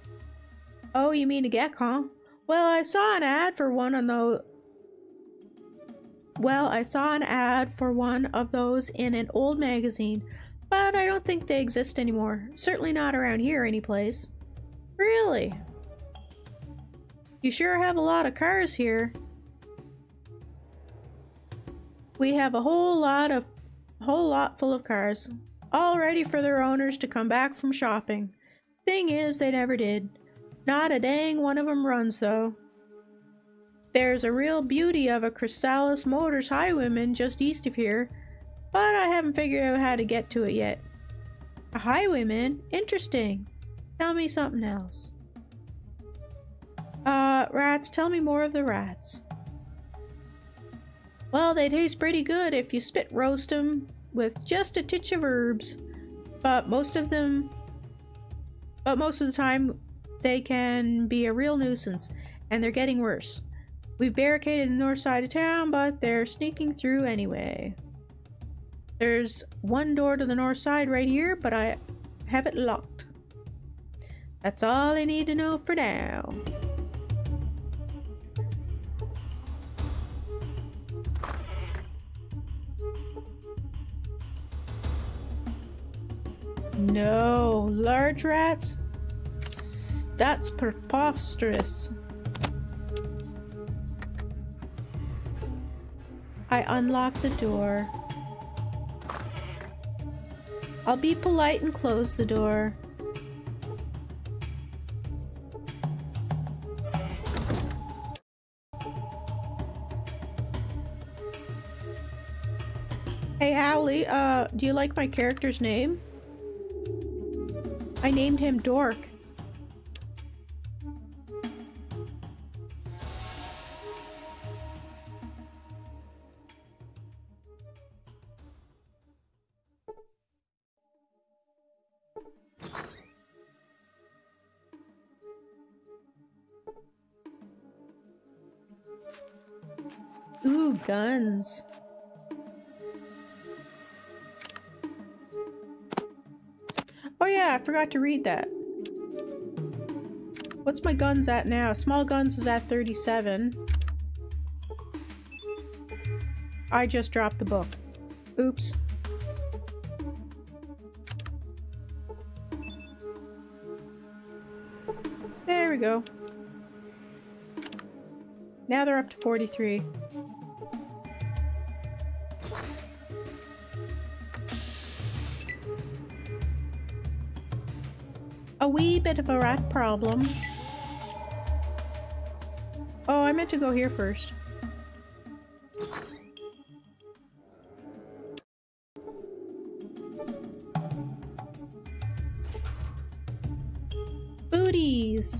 Oh, you mean a GEC, huh? Well, I saw an ad for one on the... Well, I saw an ad for one of those in an old magazine, but I don't think they exist anymore. Certainly not around here anyplace. Really? You sure have a lot of cars here. We have a whole lot full of cars, all ready for their owners to come back from shopping. Thing is, they never did. Not a dang one of them runs, though. There's a real beauty of a Chrysalis Motors Highwayman just east of here, but I haven't figured out how to get to it yet. A highwayman? Interesting. Tell me something else. Rats, tell me more of the rats. Well, they taste pretty good if you spit roast them with just a titch of herbs, but most of the time they can be a real nuisance, and they're getting worse. We've barricaded the north side of town, but they're sneaking through anyway. There's one door to the north side right here, but I have it locked. That's all I need to know for now. No, large rats? That's preposterous. I unlock the door. I'll be polite and close the door. Hey Howley, do you like my character's name? I named him Dork. Ooh, guns. Oh yeah, I forgot to read that. What's my guns at now? Small guns is at 37. I just dropped the book. Oops. There we go. Now they're up to 43. A wee bit of a rat problem. Oh, I meant to go here first. Booties!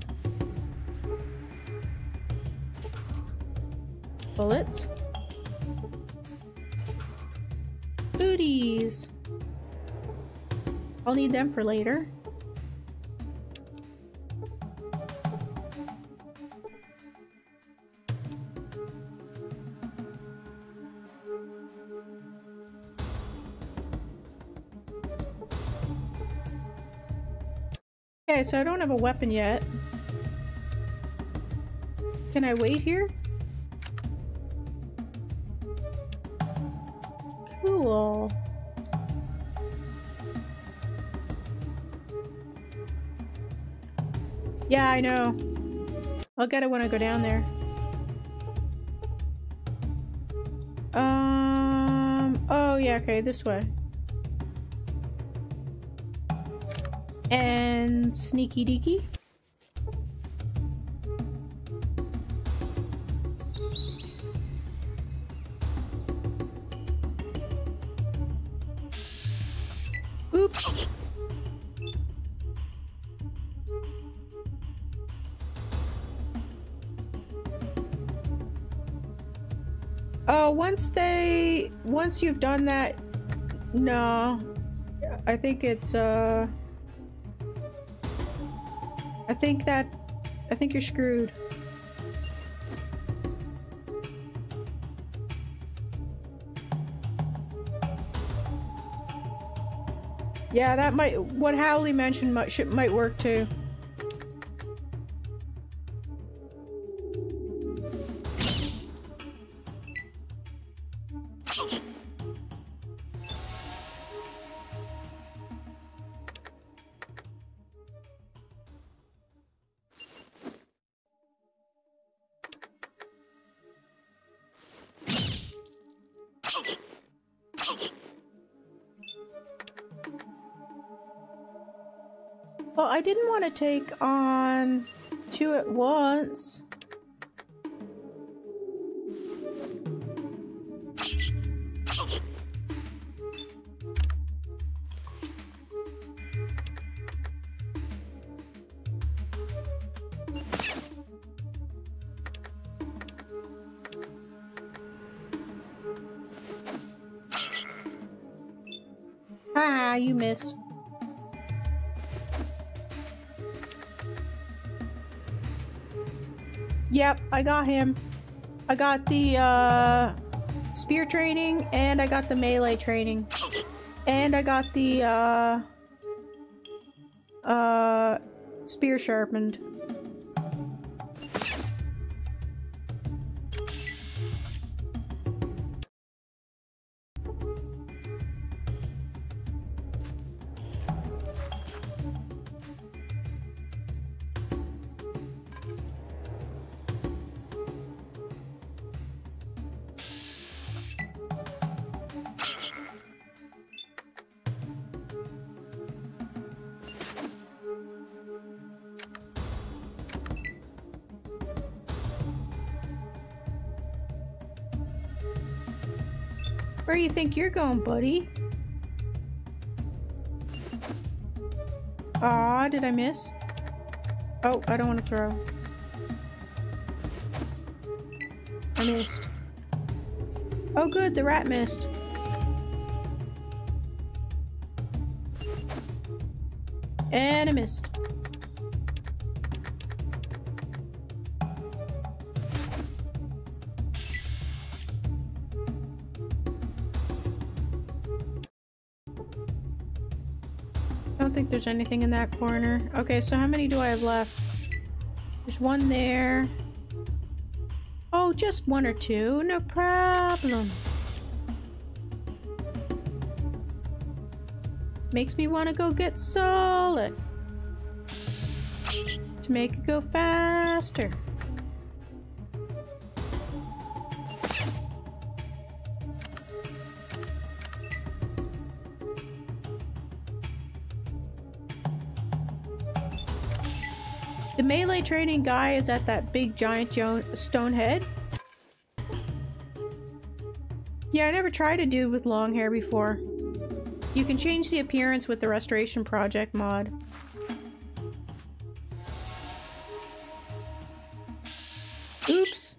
Bullets. Booties! I'll need them for later. Okay, so I don't have a weapon yet. Can I wait here? Cool. Yeah, I know. I'll get it when I go down there. Oh yeah, okay, this way. And sneaky deaky. Oops. Oh, once you've done that, no, I think it's, I think you're screwed. Yeah, that might... What Howley mentioned might work too. Well, I didn't want to take on 2 at once. Ah, you missed. Yep, I got him. I got the spear training, and I got the melee training. And I got the spear sharpened. Where do you think you're going, buddy? Aw, did I miss? Oh, I don't want to throw. I missed. Oh good, the rat missed. And I missed. I don't think there's anything in that corner. Okay, so how many do I have left? There's one there. Oh, just 1 or 2. No problem. Makes me want to go get Sulik to make it go faster. The melee training guy is at that big giant stone head. Yeah, I never tried a dude with long hair before. You can change the appearance with the Restoration Project mod. Oops.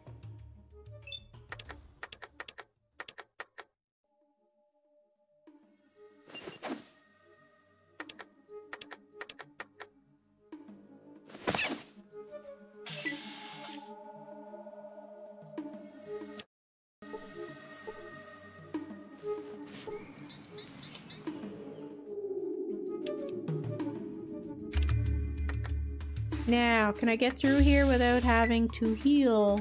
Now, can I get through here without having to heal?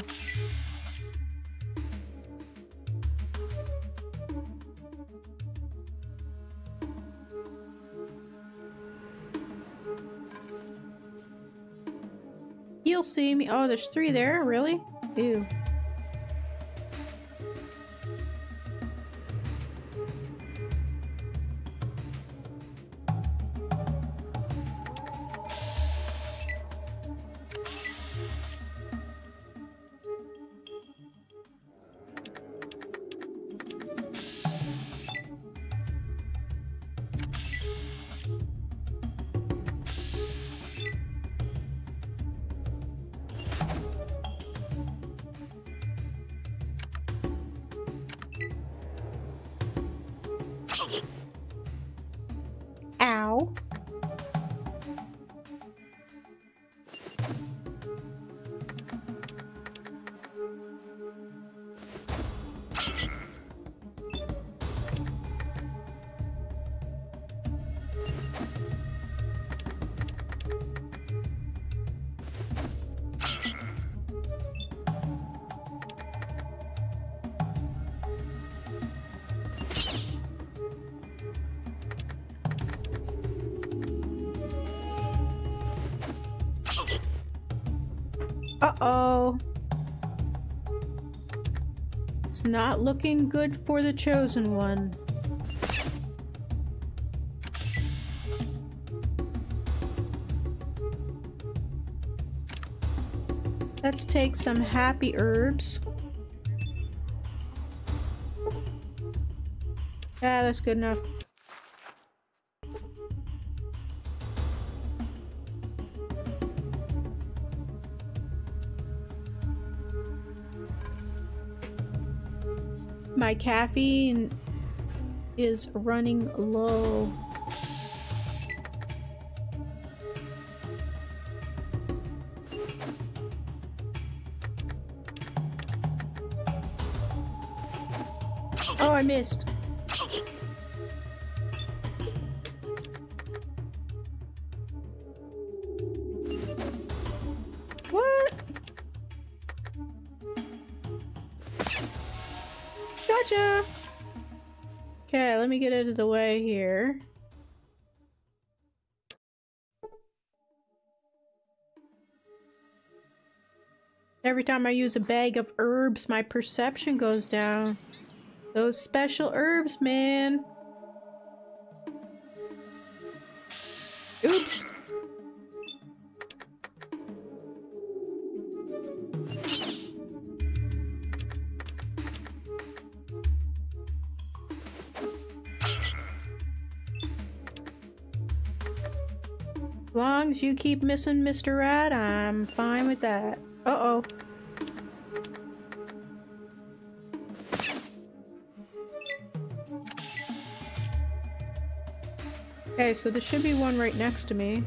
You'll see me. Oh, there's 3 there? Really? Ew. It's not looking good for the chosen one. Let's take some happy herbs. Yeah, that's good enough. My caffeine is running low. Oh, I missed. What? Gotcha! Okay, let me get out of the way here. Every time I use a bag of herbs, my perception goes down. Those special herbs, man. Oops. As long as you keep missing Mr. Rat, I'm fine with that. Uh-oh. Okay, so there should be one right next to me.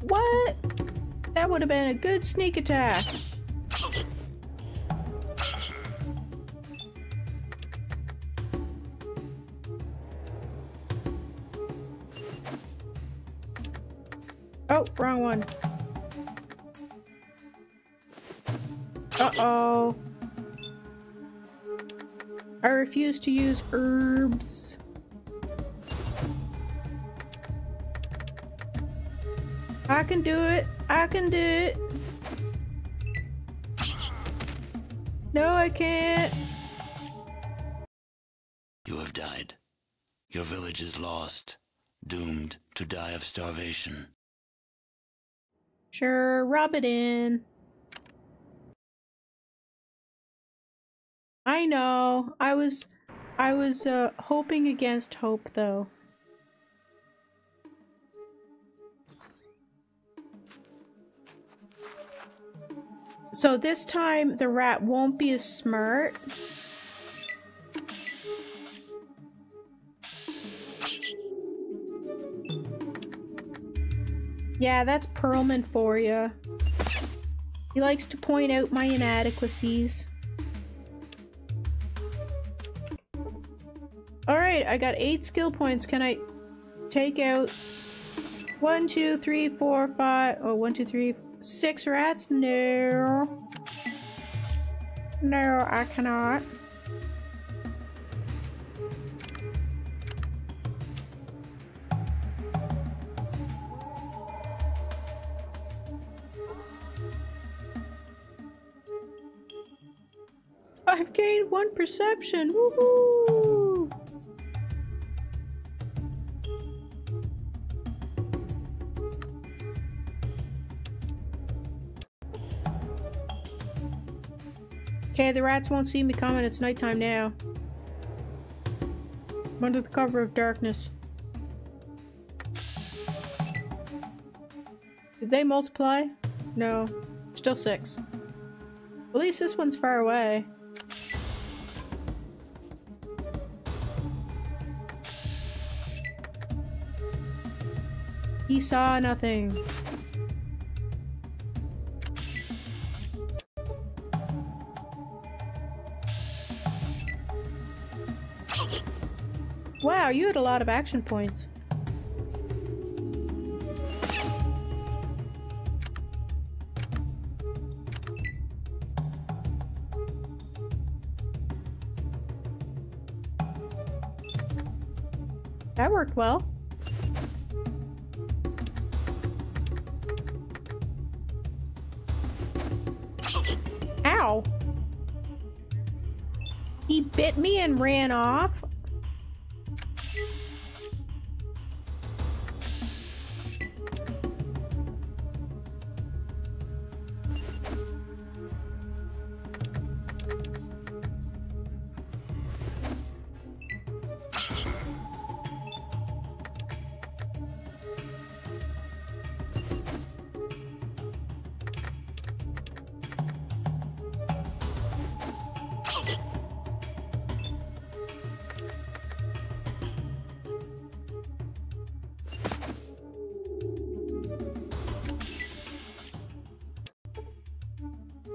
What? That would have been a good sneak attack. Oh, wrong one. Uh-oh. I refuse to use herbs. I can do it. I can do it. No, I can't. You have died. Your village is lost, doomed to die of starvation. Sure, rub it in. I know. I was hoping against hope, though. So this time the rat won't be as smart. Yeah, that's Perlman for you. He likes to point out my inadequacies. Alright, I got 8 skill points. Can I take out 1, 2, 3, 4, 5... Oh, 1, 2, 3, 6 rats? No. No, I cannot. I've gained 1 perception. Woohoo! Okay, the rats won't see me coming. It's nighttime now. I'm under the cover of darkness. Did they multiply? No. Still 6. At least this one's far away. He saw nothing. Wow, you had a lot of action points. That worked well. Ow! He bit me and ran off?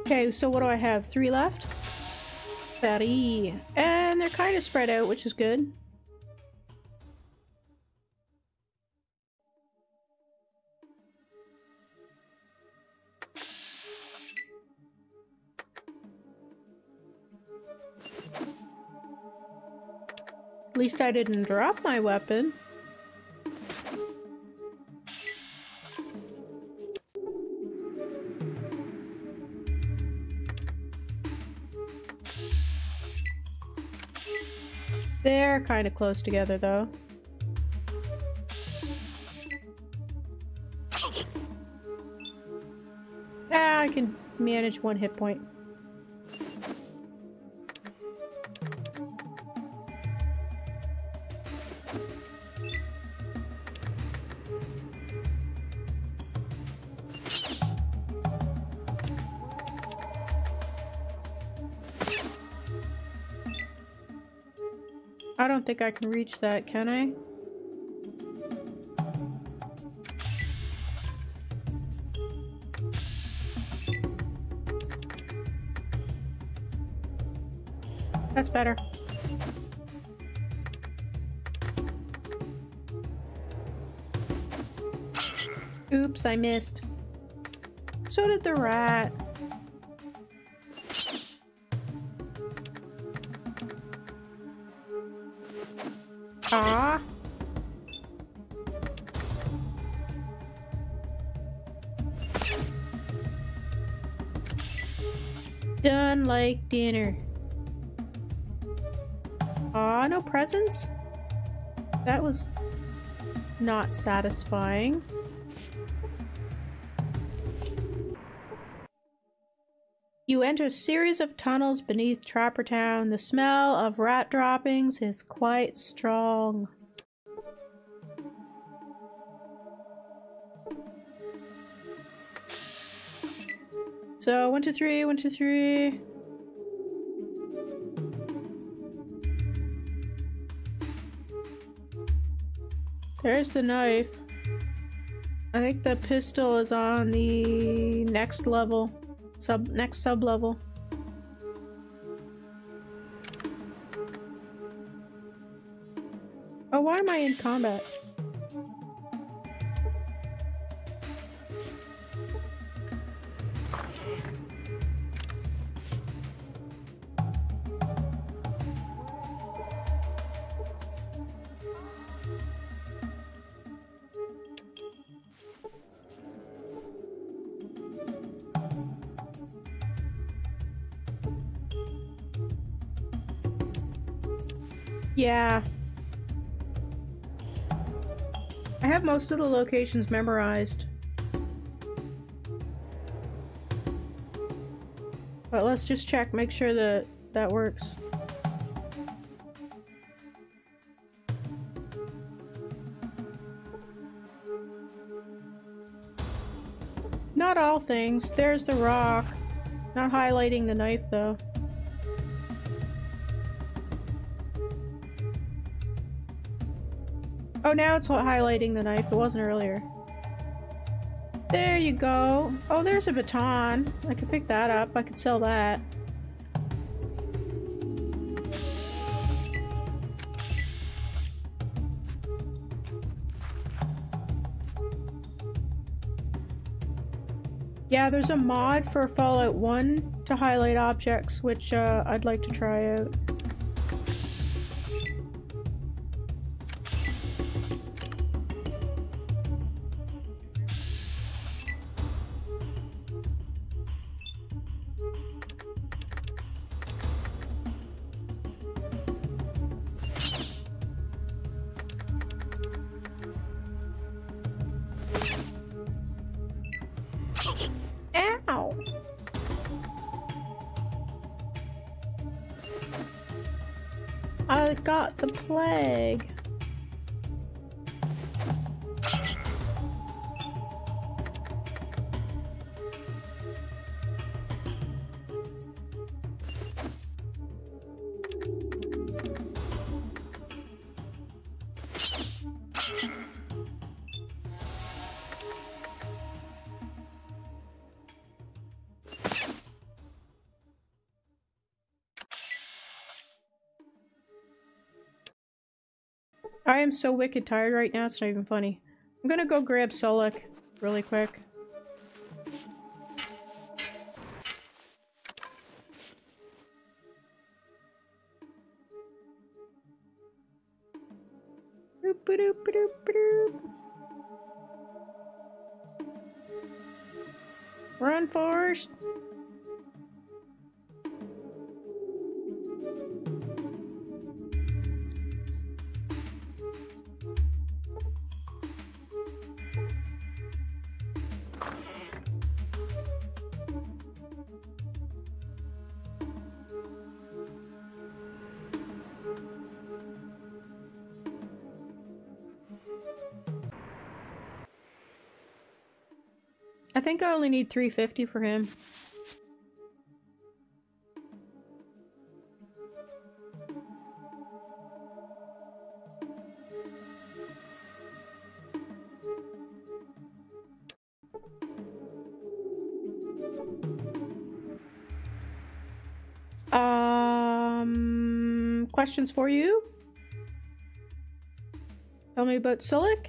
Okay, so what do I have? 3 left? 30. And they're kind of spread out, which is good. At least I didn't drop my weapon. They're kind of close together, though. Ah, I can manage 1 hit point. I don't think I can reach that, can I? That's better. Oops, I missed. So did the rat. Ah. Done like dinner. Aw, no presents? That was not satisfying. You enter a series of tunnels beneath Trapper Town. The smell of rat droppings is quite strong. So 1, 2, 3, 1, 2, 3. There's the knife. I think the pistol is on the next level. Next sub-level. Oh, why am I in combat? Yeah. I have most of the locations memorized. But let's just check, make sure that that works. Not all things. There's the rock. Not highlighting the knife though. Oh, now it's highlighting the knife. It wasn't earlier. There you go. Oh, there's a baton. I could pick that up. I could sell that. Yeah, there's a mod for Fallout 1 to highlight objects, which I'd like to try out. I got the plague. I am so wicked tired right now, it's not even funny. I'm gonna go grab Sulik really quick. Run, Forrest! I think I only need 350 for him. Questions for you? Tell me about Sulik.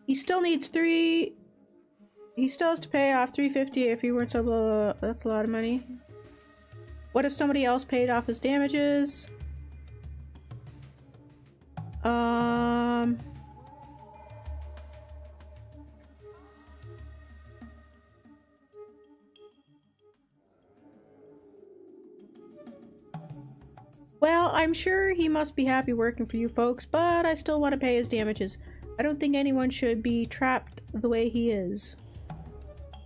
He still needs he still has to pay off 350 if he weren't so that's a lot of money. What if somebody else paid off his damages? Well, I'm sure he must be happy working for you folks, but I still want to pay his damages. I don't think anyone should be trapped the way he is.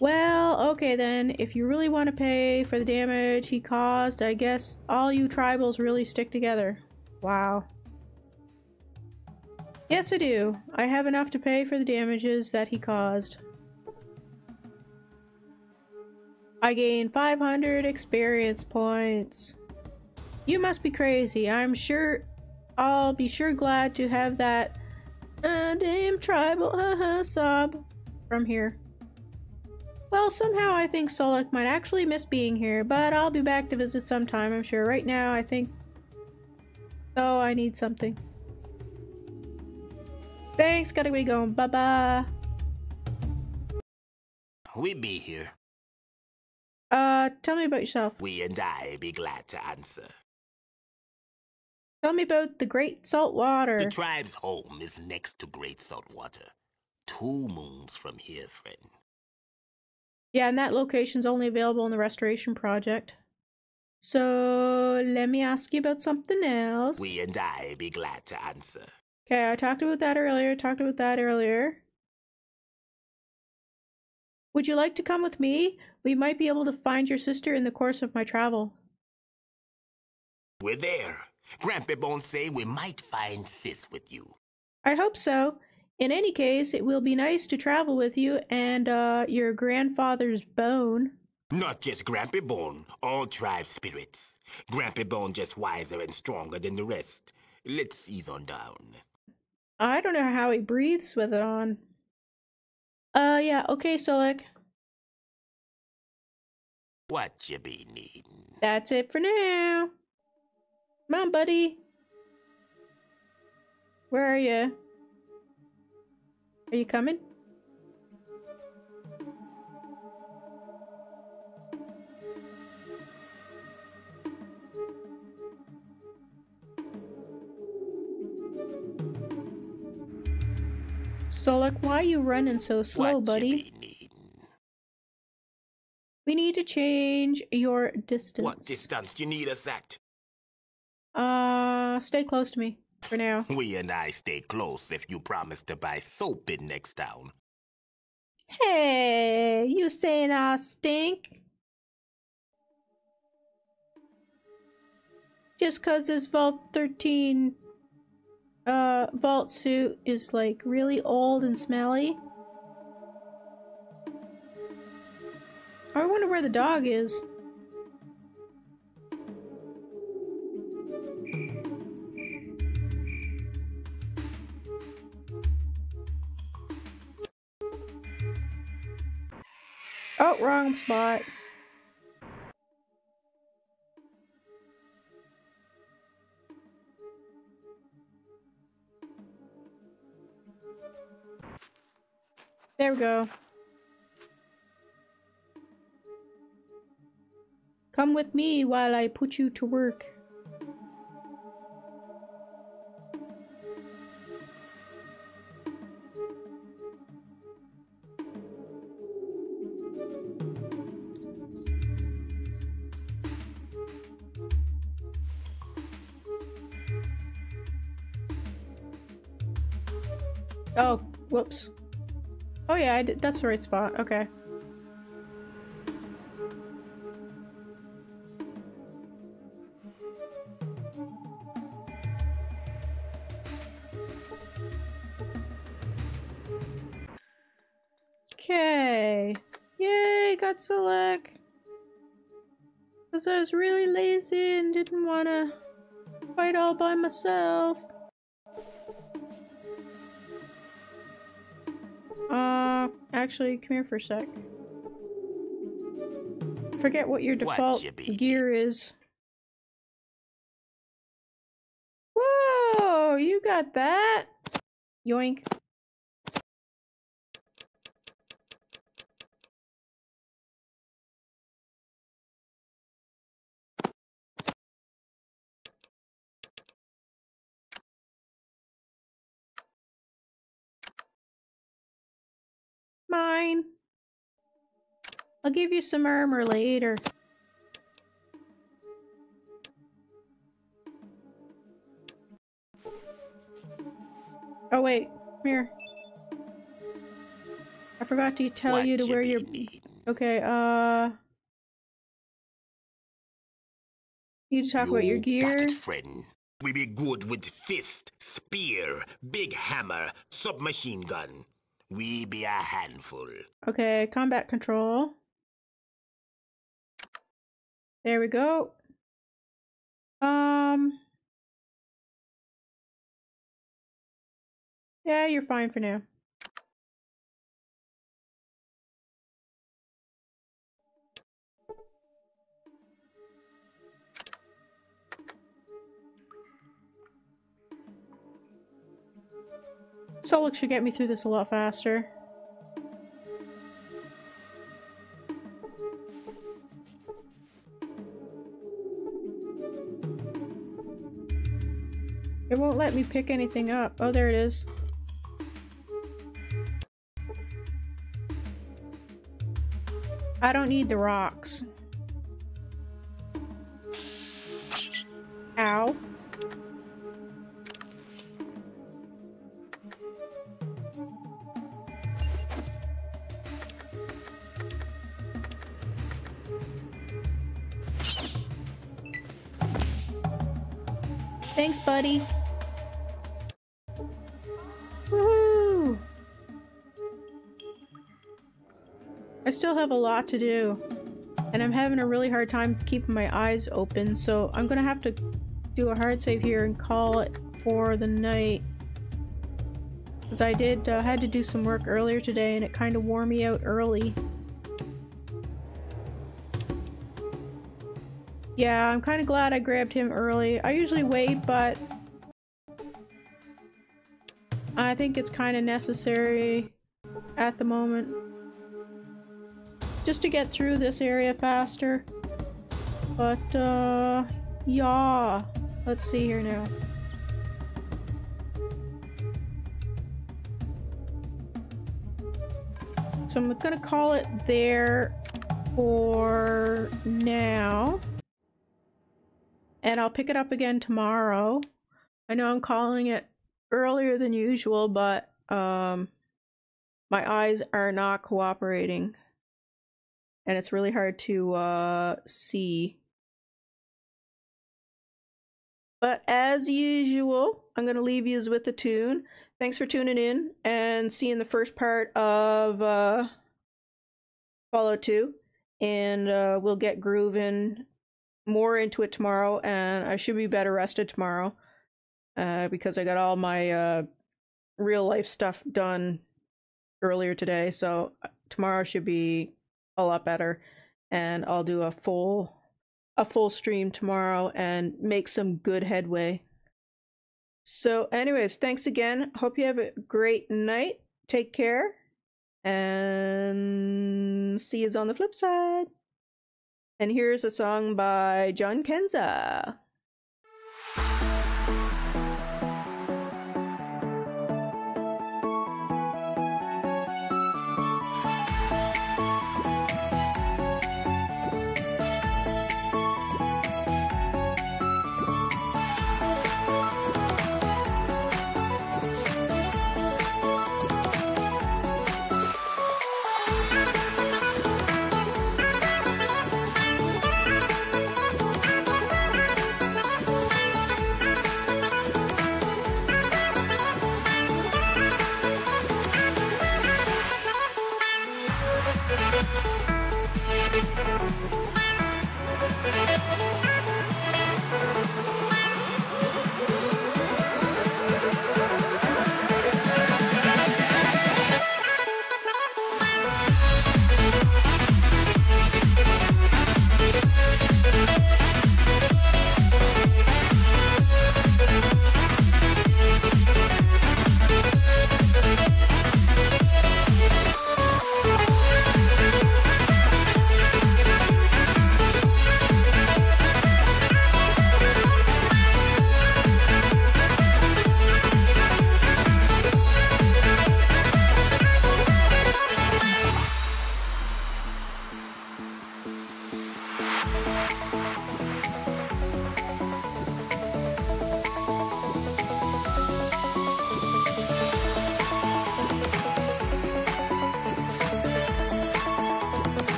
Well, okay then, if you really want to pay for the damage he caused, I guess all you tribals really stick together. Wow. Yes, I do. I have enough to pay for the damages that he caused. I gain 500 experience points. You must be crazy. I'm sure I'll be sure glad to have that damn tribal sob from here. Well, somehow I think Sulik might actually miss being here, but I'll be back to visit sometime, I'm sure. Right now, I think... Oh, I need something. Thanks, gotta be going. Bye-bye. We be here. Tell me about yourself. We and I be glad to answer. Tell me about the Great Salt Water. The tribe's home is next to Great Salt Water. 2 moons from here, friend. Yeah, and that location's only available in the Restoration Project. So, let me ask you about something else. We and I be glad to answer. Okay, I talked about that earlier. Would you like to come with me? We might be able to find your sister in the course of my travel. We're there. Grandpa Bone say we might find Sis with you. I hope so. In any case, it will be nice to travel with you and, your grandfather's bone. Not just Grandpa Bone, all tribe spirits. Grandpa Bone just wiser and stronger than the rest. Let's ease on down. I don't know how he breathes with it on. Yeah, okay, Sulik. What you be needin'? That's it for now. Come on, buddy. Where are you? Are you coming? Sulik, why are you running so slow, buddy? We need to change your distance. What distance do you need us at? Stay close to me for now. We and I stay close if you promise to buy soap in next town. Hey, you saying I stink? Just cause this Vault 13 vault suit is like really old and smelly? I wonder where the dog is. Oh, wrong spot. There we go. Come with me while I put you to work. Oh, whoops. Oh yeah, that's the right spot. Okay. Okay. Yay, got Sulik. Because I was really lazy and didn't want to fight all by myself. Actually, come here for a sec. Forget what your default gear is. Whoa, you got that? Yoink. Mine. I'll give you some armor later. Oh wait, come here. I forgot to tell you to wear your... Okay, you need to talk about your gear. Friend. We be good with fist, spear, big hammer, submachine gun. We be a handful. Okay, combat control. There we go. Yeah, you're fine for now. Sulik should get me through this a lot faster. It won't let me pick anything up. Oh, there it is. I don't need the rocks. Ow. Thanks, buddy. Woohoo! I still have a lot to do, and I'm having a really hard time keeping my eyes open, so I'm gonna have to do a hard save here and call it for the night. Because I had to do some work earlier today, and it kind of wore me out early. Yeah, I'm kind of glad I grabbed him early. I usually wait, but I think it's kind of necessary at the moment. Just to get through this area faster. But, yeah. Let's see here now. So I'm gonna call it there for now. And I'll pick it up again tomorrow. I know I'm calling it earlier than usual, but My eyes are not cooperating. And it's really hard to see. But as usual, I'm going to leave you with the tune. Thanks for tuning in and seeing the first part of Fallout 2. And we'll get grooving more into it tomorrow. And I should be better rested tomorrow because I got all my real life stuff done earlier today. So tomorrow should be a lot better. And I'll do a full stream tomorrow and make some good headway. So anyways, thanks again. Hope you have a great night. Take care. And see you on the flip side. And here's a song by John Kenza.